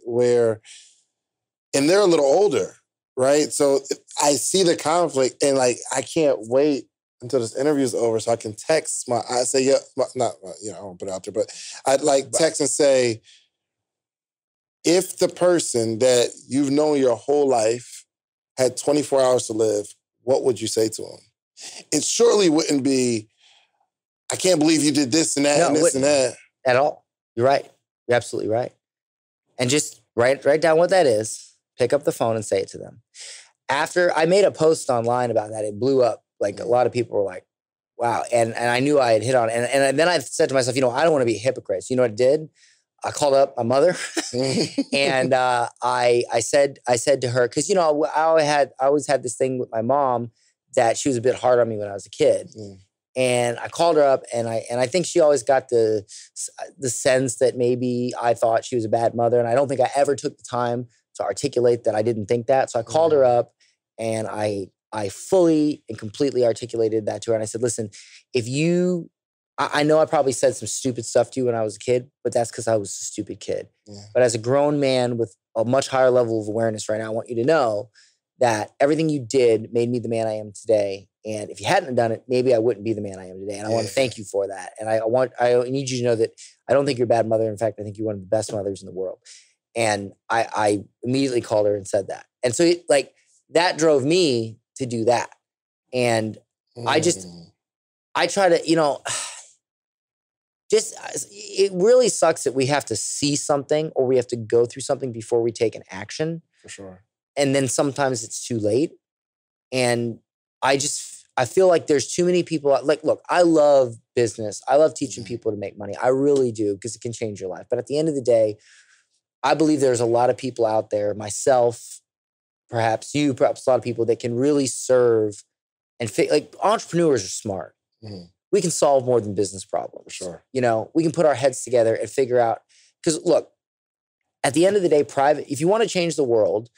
Speaker 2: And they're a little older, right? So I see the conflict and I can't wait until this interview is over so I can text I say, yeah, I won't put it out there, but I'd like text and say, if the person that you've known your whole life had 24 hours to live, what would you say to them? It surely wouldn't be, I can't believe you did this and that and this and that.
Speaker 1: At all. You're right. You're absolutely right. And just write down what that is, pick up the phone and say it to them. After I made a post online about that, it blew up. Like a lot of people were like, wow. And I knew I had hit on it. And then I said to myself, I don't want to be a hypocrite. So you know what I did? I called up my mother and I said to her, because I always had this thing with my mom that she was a bit hard on me when I was a kid. And I called her up and I think she always got the sense that maybe I thought she was a bad mother. And I don't think I ever took the time to articulate that I didn't think that. So I called her up and I fully and completely articulated that to her. And I said, listen, I know I probably said some stupid stuff to you when I was a kid, but that's because I was a stupid kid. But as a grown man with a much higher level of awareness right now, I want you to know that everything you did made me the man I am today. And if you hadn't done it, maybe I wouldn't be the man I am today. And I want to thank you for that. And I need you to know that I don't think you're a bad mother. In fact, I think you're one of the best mothers in the world. And I immediately called her and said that. And so that drove me to do that. And I try to, it really sucks that we have to see something or we have to go through something before we take an action.
Speaker 2: For sure.
Speaker 1: And then sometimes it's too late. And I feel like there's too many people. Look, I love business. I love teaching people to make money. I really do, because it can change your life. But at the end of the day, I believe there's a lot of people out there, myself, perhaps you, perhaps a lot of people that can really serve and entrepreneurs are smart. We can solve more than business problems.
Speaker 2: Sure.
Speaker 1: We can put our heads together and figure out, because look, at the end of the day, if you want to change the world,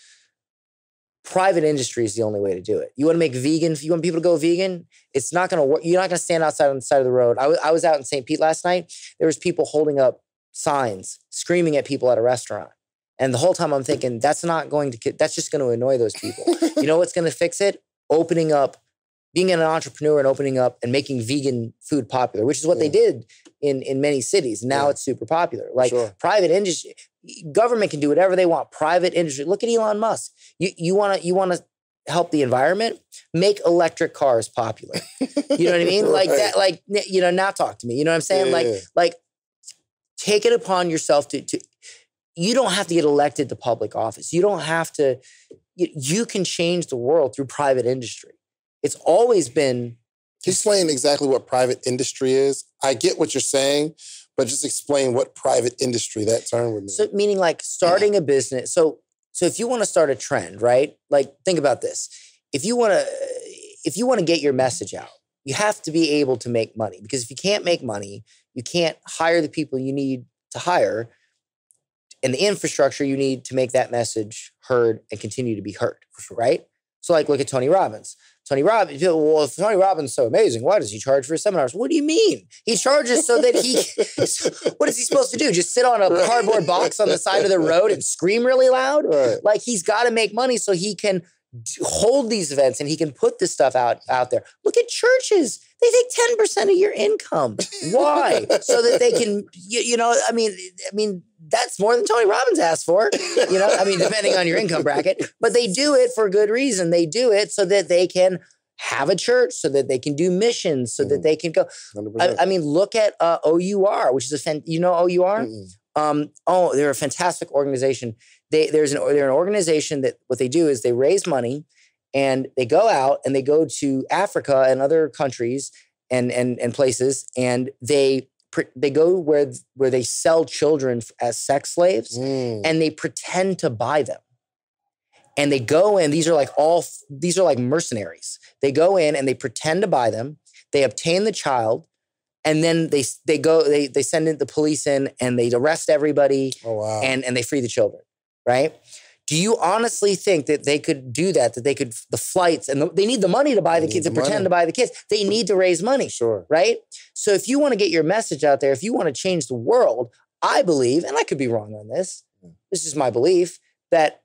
Speaker 1: private industry is the only way to do it. You want to make vegan, if you want people to go vegan, it's not going to work. You're not going to stand outside on the side of the road. I was out in St. Pete last night. There was people holding up signs, screaming at people at a restaurant. And the whole time I'm thinking, that's just going to annoy those people. You know what's going to fix it? Opening up, being an entrepreneur and opening up and making vegan food popular, which is what they did in many cities. Now it's super popular. Private industry, government can do whatever they want. Private industry, look at Elon Musk. You want to help the environment? Make electric cars popular. You know what I mean? Like that. Now talk to me. You know what I'm saying? Like take it upon yourself to. You don't have to get elected to public office. You don't have to. You can change the world through private industry. It's always been.
Speaker 2: Explain exactly what private industry is. I get what you're saying, but just explain what private industry, that term would mean.
Speaker 1: So meaning like starting a business. So if you want to start a trend, right? Like think about this. If you want to get your message out, you have to be able to make money, because if you can't make money, you can't hire the people you need to hire and the infrastructure you need to make that message heard and continue to be heard, right? So like look at Tony Robbins. Tony Robbins, well, if Tony Robbins is so amazing, why does he charge for his seminars? What do you mean? He charges so that what is he supposed to do? Just sit on a cardboard box on the side of the road and scream really loud?
Speaker 2: Right.
Speaker 1: Like he's got to make money so he can hold these events and he can put this stuff out there. Look at churches. They take 10% of your income. Why? So that they can, I mean, that's more than Tony Robbins asked for, depending on your income bracket, but they do it for good reason. They do it so that they can have a church, so that they can do missions, so that they can go. I mean, look at OUR, which is OUR? They're a fantastic organization. They're an organization that what they do is they raise money and they go out and they go to Africa and other countries and places, and they go where they sell children as sex slaves, and they pretend to buy them. And they go in, these are like mercenaries. They go in and they pretend to buy them. They obtain the child, and then they send the police in and they arrest everybody.
Speaker 2: Oh, wow.
Speaker 1: And they free the children, right? Do you honestly think that they could do that they could, the flights, and they need the money to buy the kids, to pretend to buy the kids. They need to raise money,
Speaker 2: sure,
Speaker 1: right? So if you want to get your message out there, if you want to change the world, I believe, and I could be wrong on this, this is my belief, that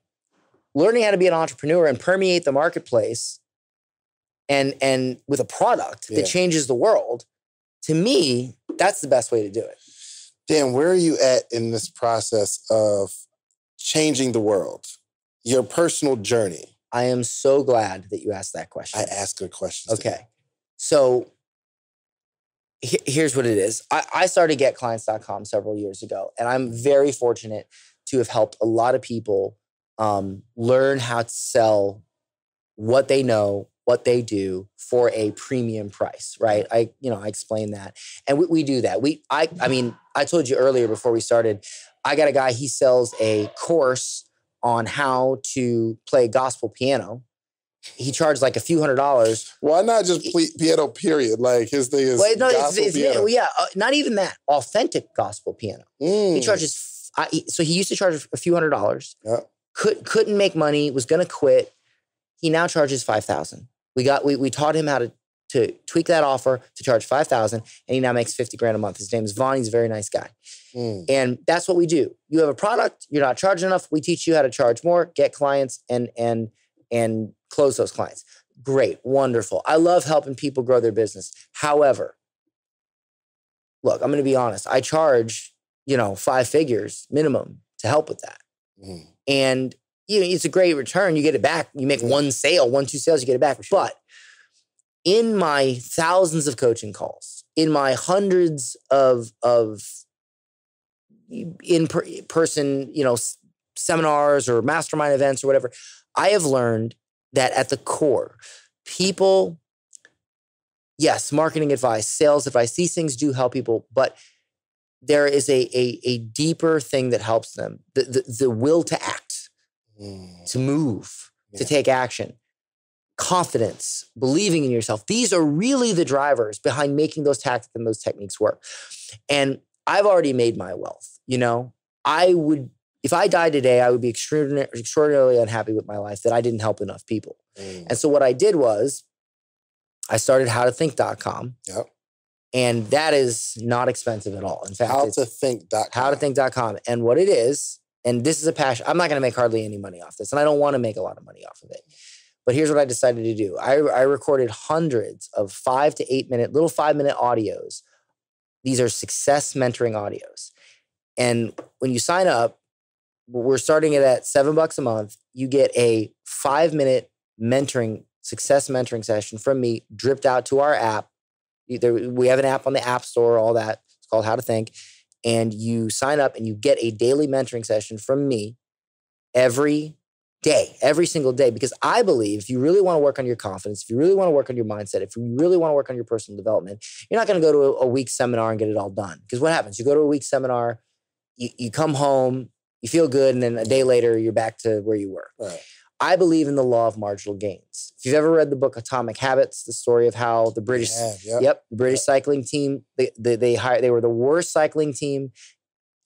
Speaker 1: learning how to be an entrepreneur and permeate the marketplace and with a product that changes the world, to me, that's the best way to do it.
Speaker 2: Dan, where are you at in this process of changing the world? Your personal journey.
Speaker 1: I am so glad that you asked that question.
Speaker 2: I ask good questions.
Speaker 1: Okay. So here's what it is. I started getclients.com several years ago, and I'm very fortunate to have helped a lot of people learn how to sell what they know, what they do for a premium price, right? I explain that. And we do that. I mean, I told you earlier before we started, I got a guy, he sells a course on how to play gospel piano. He charged like a few $100s.
Speaker 2: Why not just piano, period? Like his thing is gospel piano.
Speaker 1: Not even that. Authentic gospel piano. He charges, so he used to charge a few $100s.
Speaker 2: Yeah.
Speaker 1: Couldn't make money, was going to quit. He now charges $5,000. We taught him how to tweak that offer to charge $5,000, and he now makes $50,000 a month. His name is Vaughn. He's a very nice guy. And that's what we do. You have a product, you're not charging enough. We teach you how to charge more, get clients, and close those clients. Great, wonderful. I love helping people grow their business. However, look, I'm going to be honest. I charge, 5 figures minimum to help with that. And it's a great return. You get it back. You make 1 sale, 1-2 sales, you get it back. Sure. But in my thousands of coaching calls, in my hundreds of in-person, seminars or mastermind events or whatever, I have learned that at the core, people, yes, marketing advice, sales advice, these things do help people, but there is a deeper thing that helps them, the will to act, to move, to take action, confidence, believing in yourself. These are really the drivers behind making those tactics and those techniques work. And I've already made my wealth. If I died today, I would be extraordinarily unhappy with my life that I didn't help enough people. And so what I did was I started howtothink.com.
Speaker 2: Yep.
Speaker 1: And that is not expensive at all. In fact,
Speaker 2: howtothink.com.
Speaker 1: Howtothink.com. And what it is, and this is a passion. I'm not going to make hardly any money off this, and I don't want to make a lot of money off of it. But here's what I decided to do. I recorded hundreds of 5 to 8 minute, little 5-minute audios. These are success mentoring audios. And when you sign up, we're starting it at $7 a month. You get a 5-minute success mentoring session from me, dripped out to our app. We have an app on the App Store, all that. It's called How to Think. And you sign up and you get a daily mentoring session from me every day, every single day. Because I believe if you really want to work on your confidence, if you really want to work on your mindset, if you really want to work on your personal development, you're not going to go to a week seminar and get it all done. Because what happens? You go to a week seminar, you come home, you feel good, and then a day later, you're back to where you were.
Speaker 2: Right.
Speaker 1: I believe in the law of marginal gains. If you've ever read the book Atomic Habits, the story of how the British, the British cycling team, they were the worst cycling team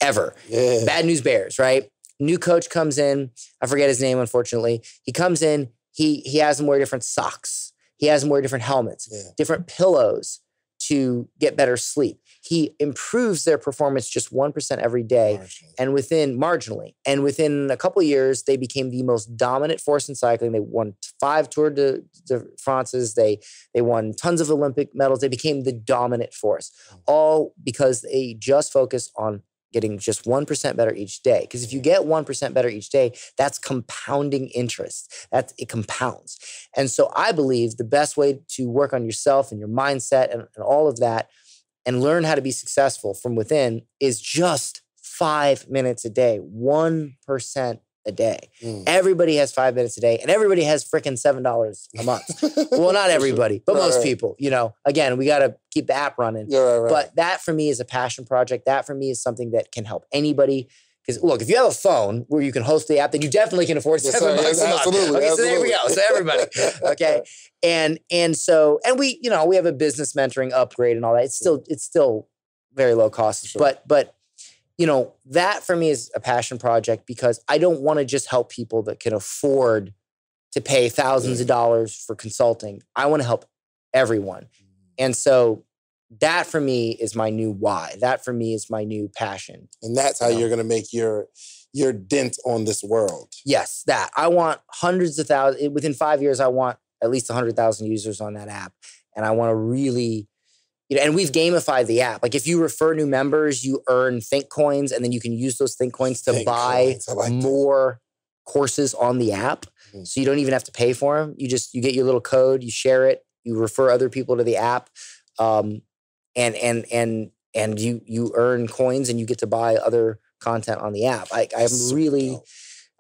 Speaker 1: ever. Yeah. Bad News Bears, right? New coach comes in. I forget his name, unfortunately. He comes in. He has them wear different socks. He has them wear different helmets, different pillows to get better sleep. He improves their performance just 1% every day, marginally. And within a couple of years, they became the most dominant force in cycling. They won 5 Tour de France's. They won tons of Olympic medals. They became the dominant force, all because they just focused on getting just 1% better each day. Because if you get 1% better each day, that's compounding interest. It compounds. And so I believe the best way to work on yourself and your mindset and all of that and learn how to be successful from within is just 5 minutes a day, 1% a day. Everybody has 5 minutes a day, and everybody has freaking $7 a month. Well, not everybody, but most people. Again, we got to keep the app running.
Speaker 2: Right.
Speaker 1: But that for me is a passion project. That for me is something that can help anybody. Because look, if you have a phone where you can host the app, then you definitely can afford $7 a month.
Speaker 2: Absolutely.
Speaker 1: Okay, so there we go. So everybody, okay, and we we have a business mentoring upgrade and all that. It's still very low cost,
Speaker 2: sure.
Speaker 1: but that for me is a passion project because I don't want to just help people that can afford to pay thousands of dollars for consulting. I want to help everyone, and so. That for me is my new why. That for me is my new passion.
Speaker 2: And that's how you're going to make your dent on this world.
Speaker 1: Yes, that. I want hundreds of thousands. Within 5 years, I want at least 100,000 users on that app. And I want to really, and we've gamified the app. Like if you refer new members, you earn Think coins, and then you can use those Think coins to buy more courses on the app. Mm-hmm. So you don't even have to pay for them. You get your little code, you share it, you refer other people to the app, and you earn coins, and you get to buy other content on the app. I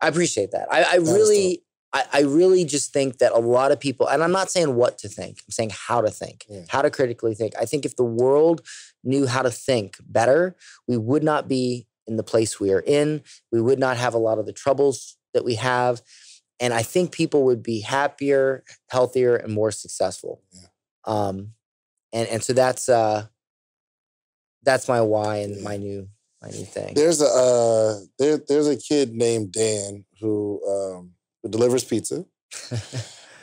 Speaker 1: appreciate that. I really just think that a lot of people, and I'm not saying what to think, I'm saying how to think, how to critically think. I think if the world knew how to think better, we would not be in the place we are in. We would not have a lot of the troubles that we have. And I think people would be happier, healthier, and more successful. Yeah. And so that's my why and my new thing.
Speaker 2: There's a kid named Dan who delivers pizza.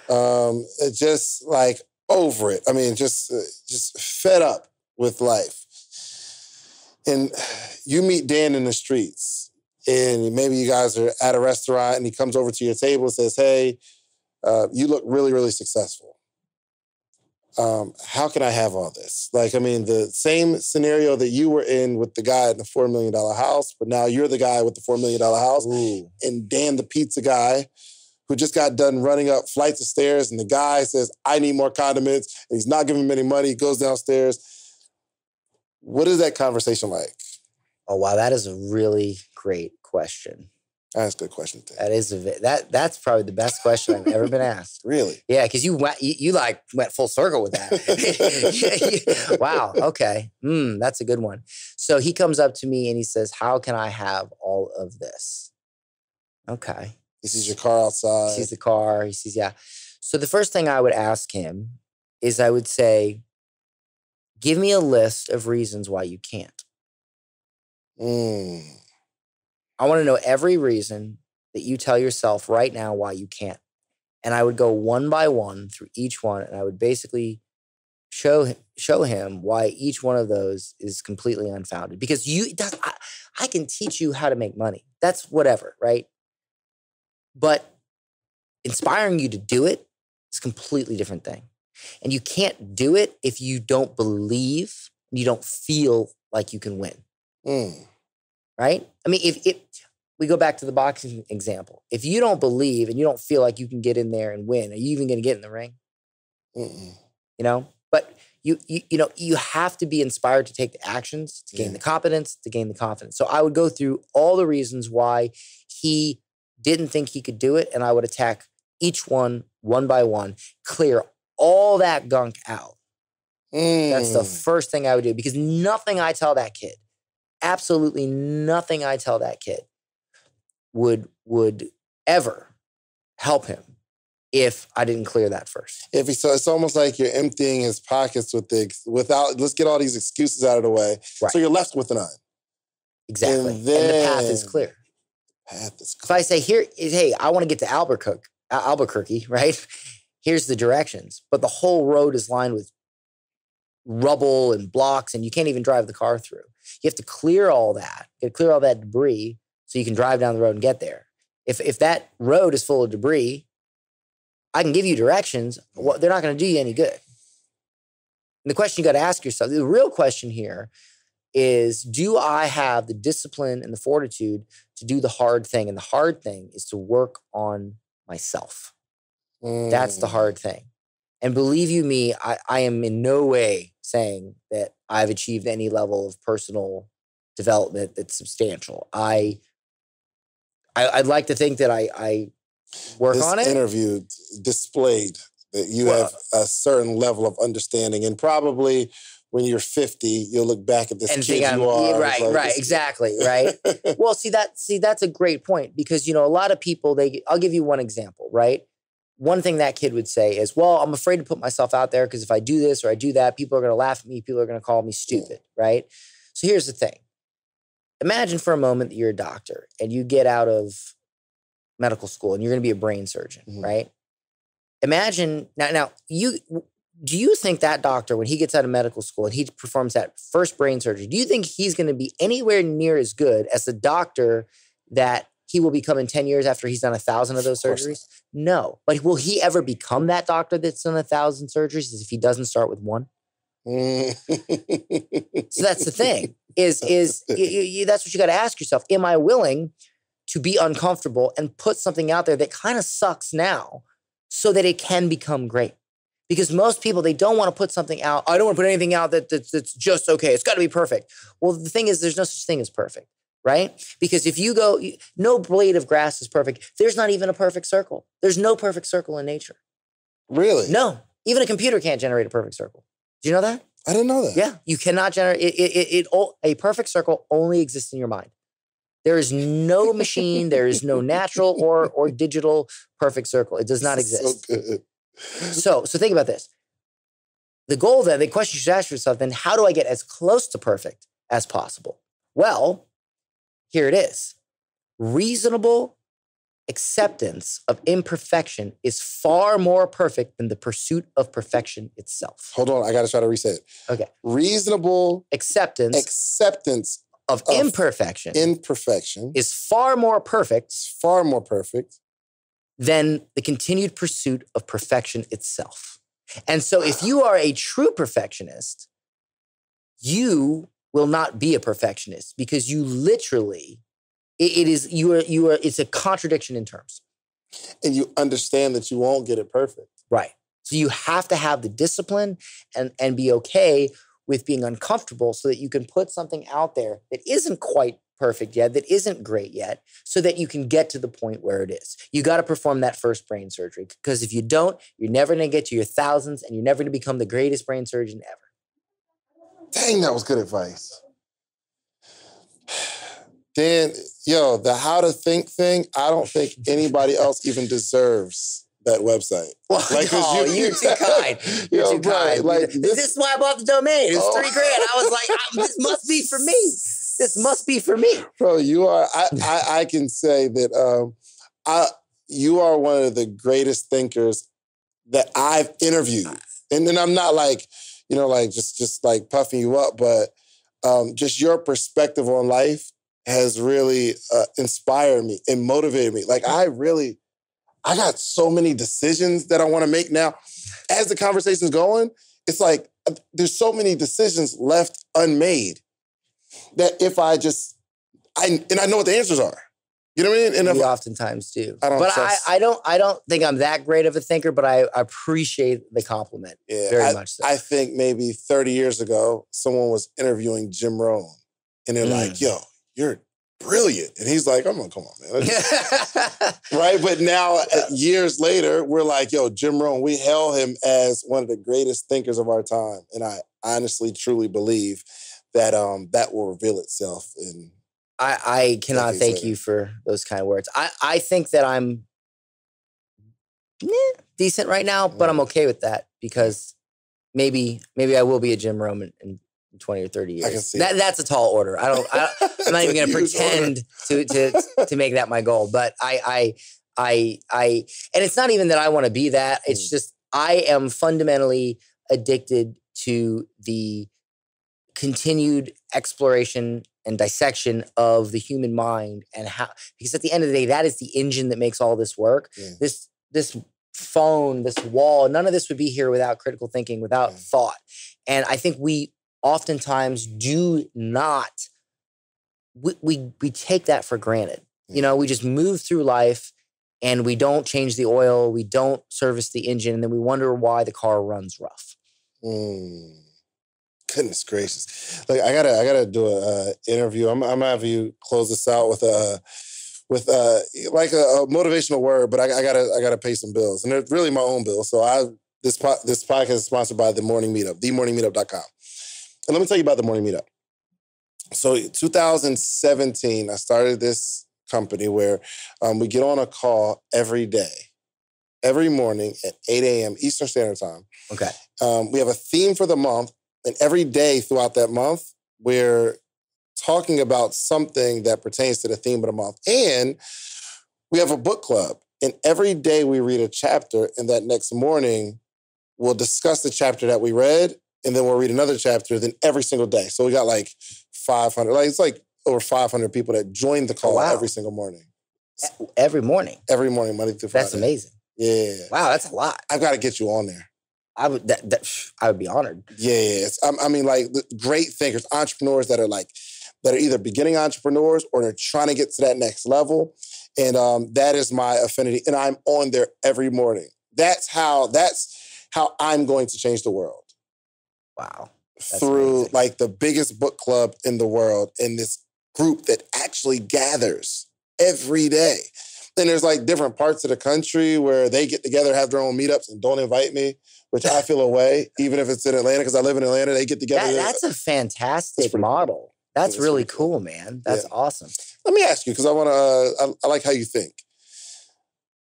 Speaker 2: Just like over it. I mean, just fed up with life. And you meet Dan in the streets, and maybe you guys are at a restaurant, and he comes over to your table and says, "Hey, you look really, really successful. How can I have all this?" Like, I mean, the same scenario that you were in with the guy in the $4 million house, but now you're the guy with the $4 million house. Ooh. And Dan, the pizza guy, who just got done running up flights of stairs, and the guy says, "I need more condiments," and he's not giving him any money. He goes downstairs. What is that conversation like?
Speaker 1: Oh, wow. That is a really great question.
Speaker 2: That's a good question, too.
Speaker 1: That's probably the best question I've ever been asked.
Speaker 2: Really?
Speaker 1: Yeah, because you went full circle with that. Wow. Okay. That's a good one. So he comes up to me and he says, "How can I have all of this?" Okay.
Speaker 2: He sees your car outside.
Speaker 1: He sees the car. He sees, yeah. So the first thing I would ask him is I would say, give me a list of reasons why you can't. I want to know every reason that you tell yourself right now why you can't. And I would go one by one through each one, and I would basically show him why each one of those is completely unfounded. Because I can teach you how to make money. That's whatever, right? But inspiring you to do it is a completely different thing. And you can't do it if you don't believe, you don't feel like you can win. Right? I mean, if we go back to the boxing example, if you don't believe and you don't feel like you can get in there and win, are you even going to get in the ring? But you have to be inspired to take the actions, to gain the competence, to gain the confidence. So I would go through all the reasons why he didn't think he could do it, and I would attack each one by one, clear all that gunk out. That's the first thing I would do, because nothing I tell that kid, absolutely nothing I tell that kid would ever help him if I didn't clear that first.
Speaker 2: So it's almost like you're emptying his pockets without, let's get all these excuses out of the way. Right. So you're left with none.
Speaker 1: Exactly. And the path is clear. If I say, hey, I want to get to Albuquerque, right? Here's the directions. But the whole road is lined with rubble and blocks, and you can't even drive the car through. You have to clear all that. You have to clear all that debris so you can drive down the road and get there. If that road is full of debris, I can give you directions. Well, they're not going to do you any good. And the question you got to ask yourself, the real question here is, do I have the discipline and the fortitude to do the hard thing? And the hard thing is to work on myself. That's the hard thing. And believe you me, I am in no way saying that I've achieved any level of personal development that's substantial. I'd like to think that I work on it.
Speaker 2: This interview displayed that you have a certain level of understanding, and probably when you're 50, you'll look back at this kid you are.
Speaker 1: Right, exactly, right? Well, that's a great point, because, a lot of people, I'll give you one example, right? One thing that kid would say is, well, I'm afraid to put myself out there because if I do this or I do that, people are going to laugh at me. People are going to call me stupid, right? So here's the thing. Imagine for a moment that you're a doctor and you get out of medical school and you're going to be a brain surgeon, right? Imagine, now, do you think that doctor, when he gets out of medical school and he performs that first brain surgery, do you think he's going to be anywhere near as good as the doctor that he will become in 10 years after he's done 1,000 of those surgeries? No. But will he ever become that doctor that's done 1,000 surgeries if he doesn't start with one? So that's the thing. That's what you got to ask yourself. Am I willing to be uncomfortable and put something out there that kind of sucks now so that it can become great? Because most people, they don't want to put something out. I don't want to put anything out that's just okay. It's got to be perfect. Well, the thing is, there's no such thing as perfect, right? Because if you go, no blade of grass is perfect. There's not even a perfect circle. There's no perfect circle in nature.
Speaker 2: Really?
Speaker 1: No. Even a computer can't generate a perfect circle. Do you know that?
Speaker 2: I didn't know that.
Speaker 1: Yeah. You cannot generate a perfect circle only exists in your mind. There is no machine. There is no natural or digital perfect circle. It does not exist.
Speaker 2: So good.
Speaker 1: So think about this. The goal then, the question you should ask yourself then, how do I get as close to perfect as possible? Well, here it is. Reasonable acceptance of imperfection is far more perfect than the pursuit of perfection itself.
Speaker 2: Hold on, I got to try to reset it.
Speaker 1: Okay.
Speaker 2: Reasonable
Speaker 1: acceptance of imperfection is far more perfect than the continued pursuit of perfection itself. And so if you are a true perfectionist, you will not be a perfectionist because you literally, it's a contradiction in terms.
Speaker 2: And you understand that you won't get it perfect.
Speaker 1: Right. So you have to have the discipline and be okay with being uncomfortable so that you can put something out there that isn't quite perfect yet, that isn't great yet, so that you can get to the point where it is. You got to perform that first brain surgery because if you don't, you're never going to get to your thousands and you're never going to become the greatest brain surgeon ever.
Speaker 2: Dang, that was good advice. Dan, the how to think thing, I don't think anybody else even deserves that website.
Speaker 1: Well, you're too kind. You're too kind. Like, this is why I bought the domain. It was $3,000. I was like, this must be for me. This must be for me.
Speaker 2: Bro, you are, I can say that you are one of the greatest thinkers that I've interviewed. And then I'm not like, just like puffing you up, but just your perspective on life has really inspired me and motivated me. Like I got so many decisions that I want to make now. As the conversation's going, it's like there's so many decisions left unmade that if I know what the answers are. You know what I mean? And
Speaker 1: we oftentimes do.
Speaker 2: I
Speaker 1: don't think I'm that great of a thinker, but I appreciate the compliment very much so.
Speaker 2: I think maybe 30 years ago, someone was interviewing Jim Rohn and they're like, yo, you're brilliant. And he's like, come on, man. Right? But now, years later, we're like, yo, Jim Rohn, we hail him as one of the greatest thinkers of our time. And I honestly, truly believe that that will reveal itself.
Speaker 1: I cannot thank you for those kind of words. I think that I'm decent right now, but I'm okay with that because maybe I will be a Jim Rohn in 20 or 30 years.
Speaker 2: I can see
Speaker 1: that's a tall order. I'm not even going to pretend to make that my goal. But I and it's not even that I want to be that. It's just I am fundamentally addicted to the continued exploration and dissection of the human mind and how, because at the end of the day, that is the engine that makes all this work. Yeah. This phone, this wall, none of this would be here without critical thinking, without thought. And I think we oftentimes do not, we take that for granted. We just move through life and we don't change the oil, we don't service the engine, and then we wonder why the car runs rough.
Speaker 2: Goodness gracious! Like I gotta do a interview. I'm gonna have you close this out with like a motivational word, but I gotta pay some bills, and they're really my own bills. So this podcast is sponsored by The Morning Meetup, themorningmeetup.com. And let me tell you about The Morning Meetup. So 2017, I started this company where we get on a call every day, every morning at 8 a.m. Eastern Standard Time.
Speaker 1: Okay.
Speaker 2: We have a theme for the month, and every day throughout that month, we're talking about something that pertains to the theme of the month. And we have a book club, and every day we read a chapter, and that next morning, we'll discuss the chapter that we read, and then we'll read another chapter, then every single day. So we got like 500, it's like over 500 people that join the call every single morning.
Speaker 1: Every morning.
Speaker 2: Every morning, Monday through Friday.
Speaker 1: That's amazing.
Speaker 2: Yeah.
Speaker 1: Wow, that's a lot.
Speaker 2: I've got to get you on there.
Speaker 1: I would be honored.
Speaker 2: Yeah. I mean, like great thinkers, entrepreneurs that are either beginning entrepreneurs or they're trying to get to that next level. And that is my affinity. And I'm on there every morning. That's how I'm going to change the world.
Speaker 1: Wow.
Speaker 2: Through
Speaker 1: amazing.
Speaker 2: like the biggest book club in the world and this group that actually gathers every day. And there's like different parts of the country where they get together, have their own meetups and don't invite me, which I feel away, even if it's in Atlanta, because I live in Atlanta, they get together.
Speaker 1: That's a fantastic model. Cool. That's really cool, man. That's awesome.
Speaker 2: Let me ask you, because I like how you think.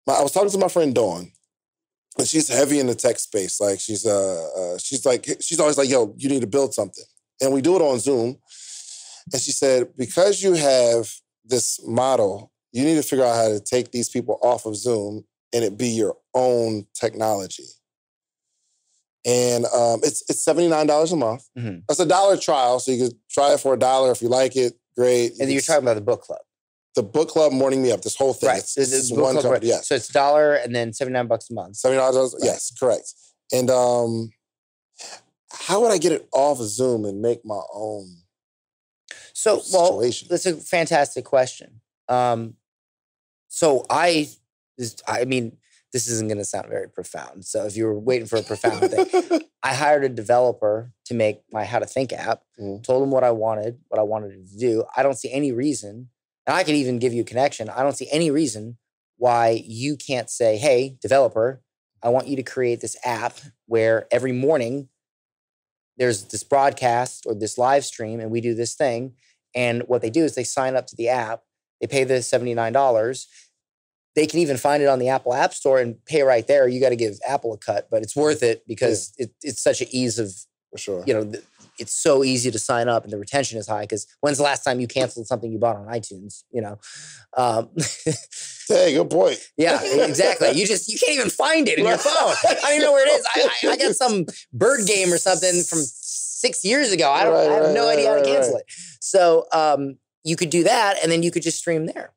Speaker 2: I was talking to my friend Dawn, and she's heavy in the tech space. Like she's always like, yo, you need to build something. And we do it on Zoom. And she said, because you have this model, you need to figure out how to take these people off of Zoom and it be your own technology. And it's $79 a month. Mm-hmm. That's $1 trial, so you could try it for $1 if you like it. Great.
Speaker 1: And you're talking about the book club.
Speaker 2: The book club morning me up. This whole thing.
Speaker 1: Right.
Speaker 2: It's one company. Right.
Speaker 1: Yes. So it's $1 and then $79 a month.
Speaker 2: $79. Right. Yes, correct. And how would I get it off of Zoom and make my own?
Speaker 1: So
Speaker 2: situation?
Speaker 1: That's a fantastic question. This isn't going to sound very profound. So if you were waiting for a profound thing, I hired a developer to make my How to Think app, told him what I wanted it to do. I don't see any reason, and I could even give you a connection. I don't see any reason why you can't say, hey, developer, I want you to create this app where every morning there's this broadcast or this live stream and we do this thing. And what they do is they sign up to the app. They pay the $79. They can even find it on the Apple App Store and pay right there. You got to give Apple a cut, but it's worth it because it's such an ease of,
Speaker 2: for sure.
Speaker 1: It's so easy to sign up and the retention is high because when's the last time you canceled something you bought on iTunes?
Speaker 2: Hey, good point.
Speaker 1: Yeah, exactly. You can't even find it in your phone. I don't even know where it is. I got some bird game or something from 6 years ago. I have no idea how to cancel it. So you could do that and then you could just stream there.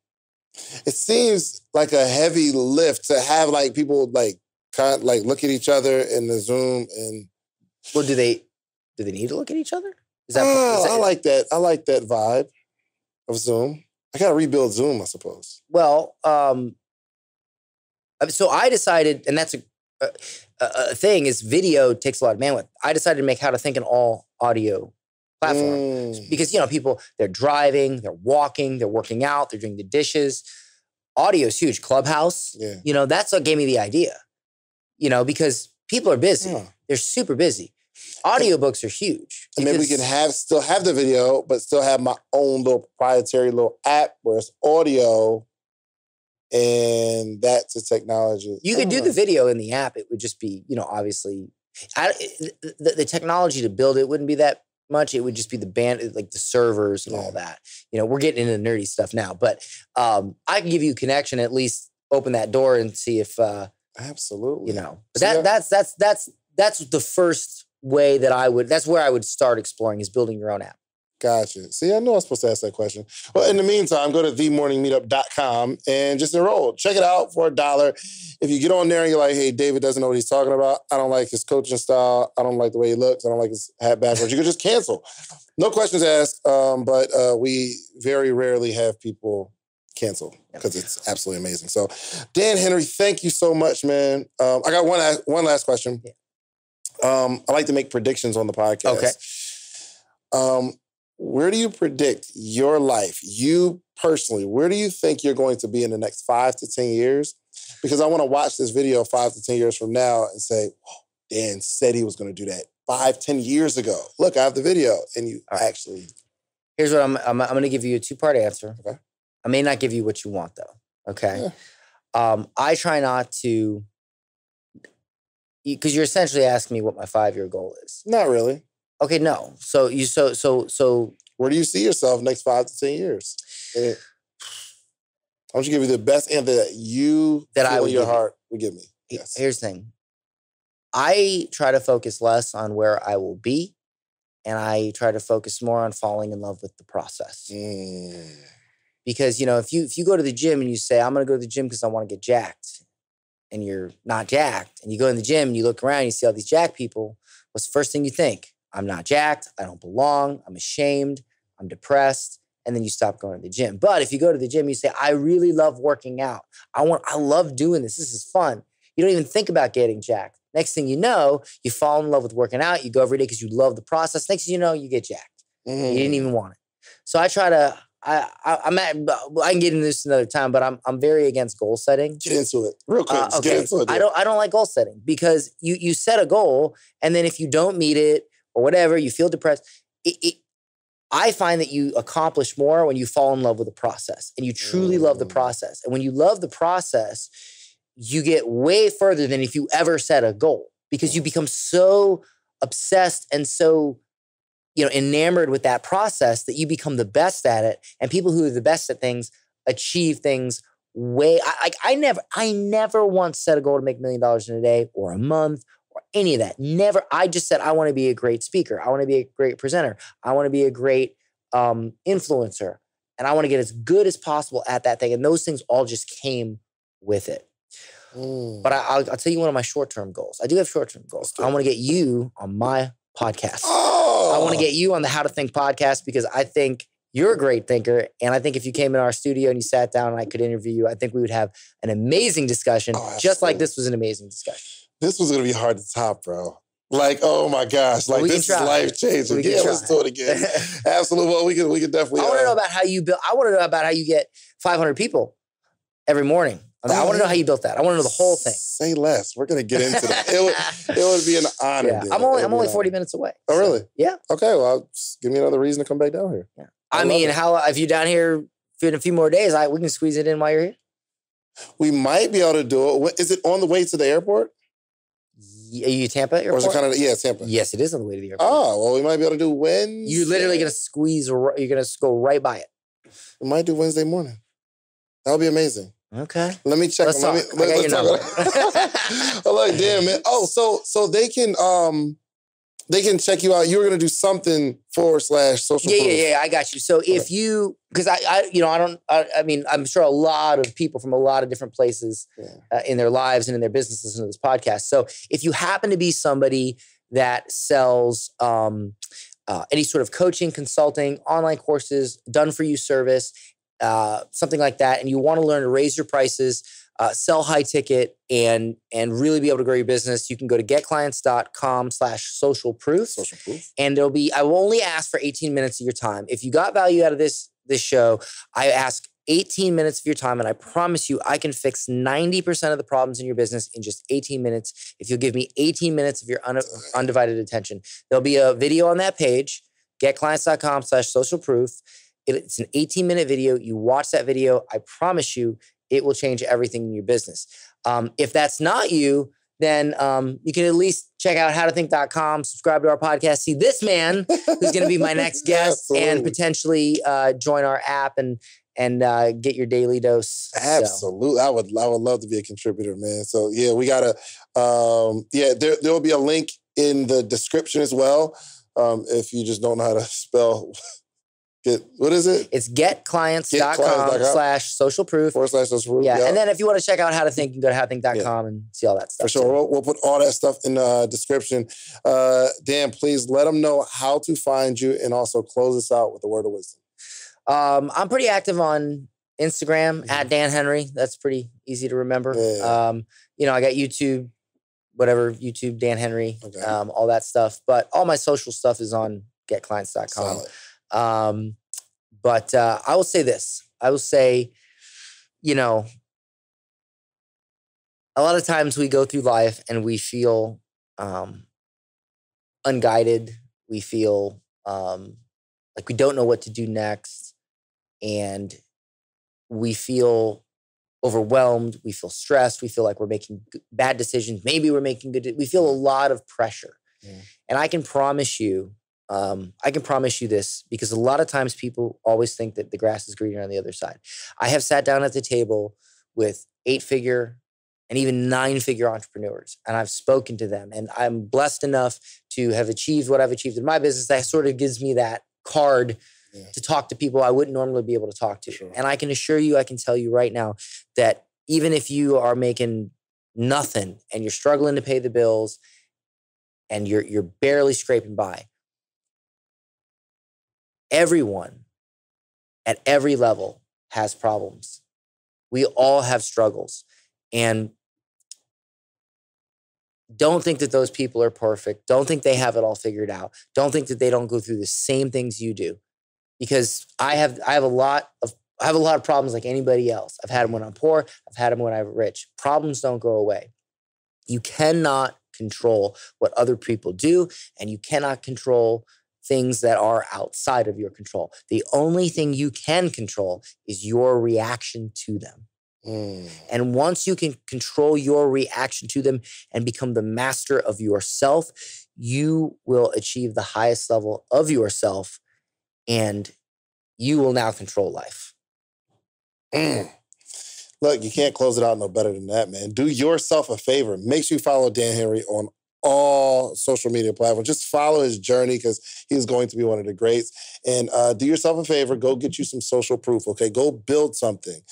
Speaker 2: It seems like a heavy lift to have like people like kind of like look at each other in the Zoom and.
Speaker 1: Well, do they need to look at each other?
Speaker 2: I like that. I like that vibe of Zoom. I got to rebuild Zoom, I suppose.
Speaker 1: Well, so I decided, and that's a thing, is video takes a lot of bandwidth. I decided to make How to Think an all audio platform because, people, they're driving, they're walking, they're working out, they're doing the dishes. Audio is huge. Clubhouse, that's what gave me the idea, because people are busy. Yeah. They're super busy. Audiobooks are huge.
Speaker 2: And maybe we can still have the video, but still have my own little proprietary little app where it's audio and that's a technology.
Speaker 1: You could do the video in the app. It would just be, obviously, the technology to build it wouldn't be that much. It would just be the band, like the servers and all that. We're getting into nerdy stuff now, but I can give you a connection, at least open that door and see if
Speaker 2: absolutely.
Speaker 1: But that's the first way that that's where I would start exploring, is building your own app.
Speaker 2: Gotcha. See, I know I was supposed to ask that question. Well, in the meantime, go to themorningmeetup.com and just enroll. Check it out for $1. If you get on there and you're like, hey, David doesn't know what he's talking about. I don't like his coaching style. I don't like the way he looks. I don't like his hat backwards. You can just cancel. No questions asked, but we very rarely have people cancel because it's absolutely amazing. So, Dan Henry, thank you so much, man. I got one last question. Yeah. I like to make predictions on the podcast. Okay. Where do you predict your life, you personally, where do you think you're going to be in the next 5 to 10 years? Because I want to watch this video 5 to 10 years from now and say, oh, Dan said he was going to do that 5, 10 years ago. Look, I have the video. And you actually.
Speaker 1: Here's what I'm going to give you a 2-part answer. Okay. I may not give you what you want, though. Okay. Yeah. I try not to. Because you're essentially asking me what my 5-year goal is.
Speaker 2: Not really.
Speaker 1: Okay, no. So
Speaker 2: where do you see yourself next 5 to 10 years? I want you to give me the best answer that I would your heart would give me. Yes.
Speaker 1: Here's the thing. I try to focus less on where I will be, and I try to focus more on falling in love with the process. Because, if you go to the gym and you say, I'm going to go to the gym because I want to get jacked, and you're not jacked, and you go in the gym and you look around and you see all these jacked people, what's the first thing you think? I'm not jacked. I don't belong. I'm ashamed. I'm depressed. And then you stop going to the gym. But if you go to the gym, you say, I really love working out. I love doing this. This is fun. You don't even think about getting jacked. Next thing you know, you fall in love with working out. You go every day because you love the process. Next thing you know, you get jacked. You didn't even want it. So I try to, I can get into this another time, but I'm very against goal setting.
Speaker 2: Get into it real quick.
Speaker 1: Okay.
Speaker 2: Get into it.
Speaker 1: I don't like goal setting because you set a goal, and then if you don't meet it or whatever, you feel depressed. I find that you accomplish more when you fall in love with the process and you truly love the process. And when you love the process, you get way further than if you ever set a goal, because you become so obsessed and so, enamored with that process that you become the best at it. And people who are the best at things achieve things way. I never once set a goal to make $1 million in a day or a month or any of that. Never. I just said, I want to be a great speaker. I want to be a great presenter. I want to be a great influencer. And I want to get as good as possible at that thing. And those things all just came with it. But I'll tell you one of my short-term goals. I do have short-term goals. I want to get you on my podcast. I want to get you on the How to Think podcast because I think you're a great thinker. And I think if you came in our studio and you sat down and I could interview you, I think we would have an amazing discussion, just like this was an amazing discussion.
Speaker 2: This was going to be hard to top, bro. Like, oh my gosh. Like, this is life-changing. Yeah, let's do it again. Absolutely. Well, we can definitely.
Speaker 1: I want to know about how you build. I want to know about how you get 500 people every morning. I want to know how you built that. I want to know the whole thing.
Speaker 2: Say less. We're going to get into that. It would be an honor.
Speaker 1: Yeah. I'm only 40 minutes away.
Speaker 2: Oh, really?
Speaker 1: Yeah.
Speaker 2: Okay. Well, just give me another reason to come back down here.
Speaker 1: Yeah. I mean, if you're down here in a few more days, we can squeeze it in while you're here.
Speaker 2: We might be able to do it. Is it on the way to the airport?
Speaker 1: Are you Tampa airport?
Speaker 2: Or is it kind of, Tampa.
Speaker 1: Yes, it is on the way to the airport.
Speaker 2: Oh, well, we might be able to do Wednesday.
Speaker 1: You're literally going to squeeze, you're going to go right by it.
Speaker 2: We might do Wednesday morning. That would be amazing.
Speaker 1: Okay.
Speaker 2: Let me check.
Speaker 1: Let's talk.
Speaker 2: Let's talk. I'm like, damn, man. Oh, so they can check you out. You were gonna do something / social.
Speaker 1: Yeah. I got you. So if you, because I'm sure a lot of people from a lot of different places in their lives and in their business listen to this podcast. So if you happen to be somebody that sells any sort of coaching, consulting, online courses, done for you service, something like that, and you want to learn to raise your prices, sell high ticket, and really be able to grow your business, you can go to getclients.com/social-proof.
Speaker 2: Social proof.
Speaker 1: And I will only ask for 18 minutes of your time. If you got value out of this show, I ask 18 minutes of your time, and I promise you I can fix 90% of the problems in your business in just 18 minutes if you'll give me 18 minutes of your undivided attention. There'll be a video on that page, getclients.com/social-proof. It's an 18-minute video. You watch that video. I promise you it will change everything in your business. If that's not you, then you can at least check out howtothink.com, subscribe to our podcast, see this man who's going to be my next guest and potentially join our app and get your daily dose.
Speaker 2: Absolutely. So. I would love to be a contributor, man. So yeah, we got to, there'll be a link in the description as well. If you just don't know how to spell what is it?
Speaker 1: It's getclients.com/social-proof.
Speaker 2: /social-proof.
Speaker 1: Yeah. And then if you want to check out How to Think, you can go to howtothink.com and see all that stuff.
Speaker 2: For sure. We'll put all that stuff in the description. Dan, please let them know how to find you and also close us out with a word of wisdom.
Speaker 1: I'm pretty active on Instagram at Dan Henry. That's pretty easy to remember.
Speaker 2: Yeah.
Speaker 1: I got YouTube, YouTube Dan Henry, all that stuff. But all my social stuff is on getclients.com.
Speaker 2: Solid.
Speaker 1: But I will say this. I will say, a lot of times we go through life and we feel unguided. We feel like we don't know what to do next. And we feel overwhelmed. We feel stressed. We feel like we're making bad decisions. Maybe we're making good. We feel a lot of pressure. Yeah. And I can promise you this because a lot of times people always think that the grass is greener on the other side. I have sat down at the table with 8-figure and even 9-figure entrepreneurs, and I've spoken to them, and I'm blessed enough to have achieved what I've achieved in my business. That sort of gives me that card to talk to people I wouldn't normally be able to talk to.
Speaker 2: Sure.
Speaker 1: And I can assure you, I can tell you right now that even if you are making nothing and you're struggling to pay the bills and you're barely scraping by, everyone at every level has problems. We all have struggles. And don't think that those people are perfect. Don't think they have it all figured out. Don't think that they don't go through the same things you do. Because I have a lot of problems like anybody else. I've had them when I'm poor. I've had them when I'm rich. Problems don't go away. You cannot control what other people do, and you cannot control things that are outside of your control. The only thing you can control is your reaction to them. And once you can control your reaction to them and become the master of yourself, you will achieve the highest level of yourself, and you will now control life.
Speaker 2: Look, you can't close it out no better than that, man. Do yourself a favor. Make sure you follow Dan Henry on all social media platforms. Just follow his journey because he's going to be one of the greats. And do yourself a favor. Go get you some social proof, okay? Go build something.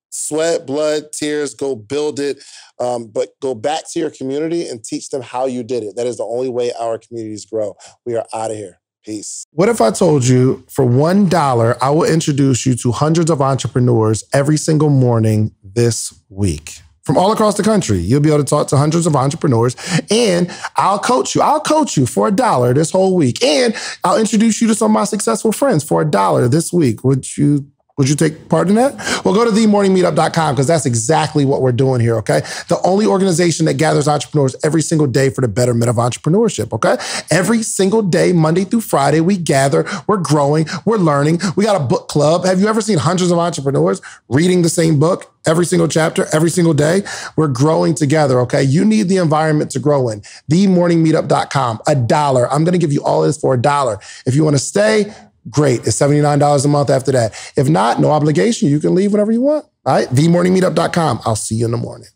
Speaker 2: Sweat, blood, tears, go build it. But go back to your community and teach them how you did it. That is the only way our communities grow. We are out of here. Peace. What if I told you for $1, I will introduce you to hundreds of entrepreneurs every single morning this week? From all across the country, you'll be able to talk to hundreds of entrepreneurs, and I'll coach you. I'll coach you for $1 this whole week, and I'll introduce you to some of my successful friends for $1 this week. Would you take part in that? Well, go to themorningmeetup.com because that's exactly what we're doing here, okay? The only organization that gathers entrepreneurs every single day for the betterment of entrepreneurship, okay? Every single day, Monday through Friday, we gather, we're growing, we're learning. We got a book club. Have you ever seen hundreds of entrepreneurs reading the same book every single chapter, every single day? We're growing together, okay? You need the environment to grow in. Themorningmeetup.com, $1. I'm gonna give you all this for $1. If you wanna stay, great. It's $79 a month after that. If not, no obligation. You can leave whenever you want. All right? Themorningmeetup.com. I'll see you in the morning.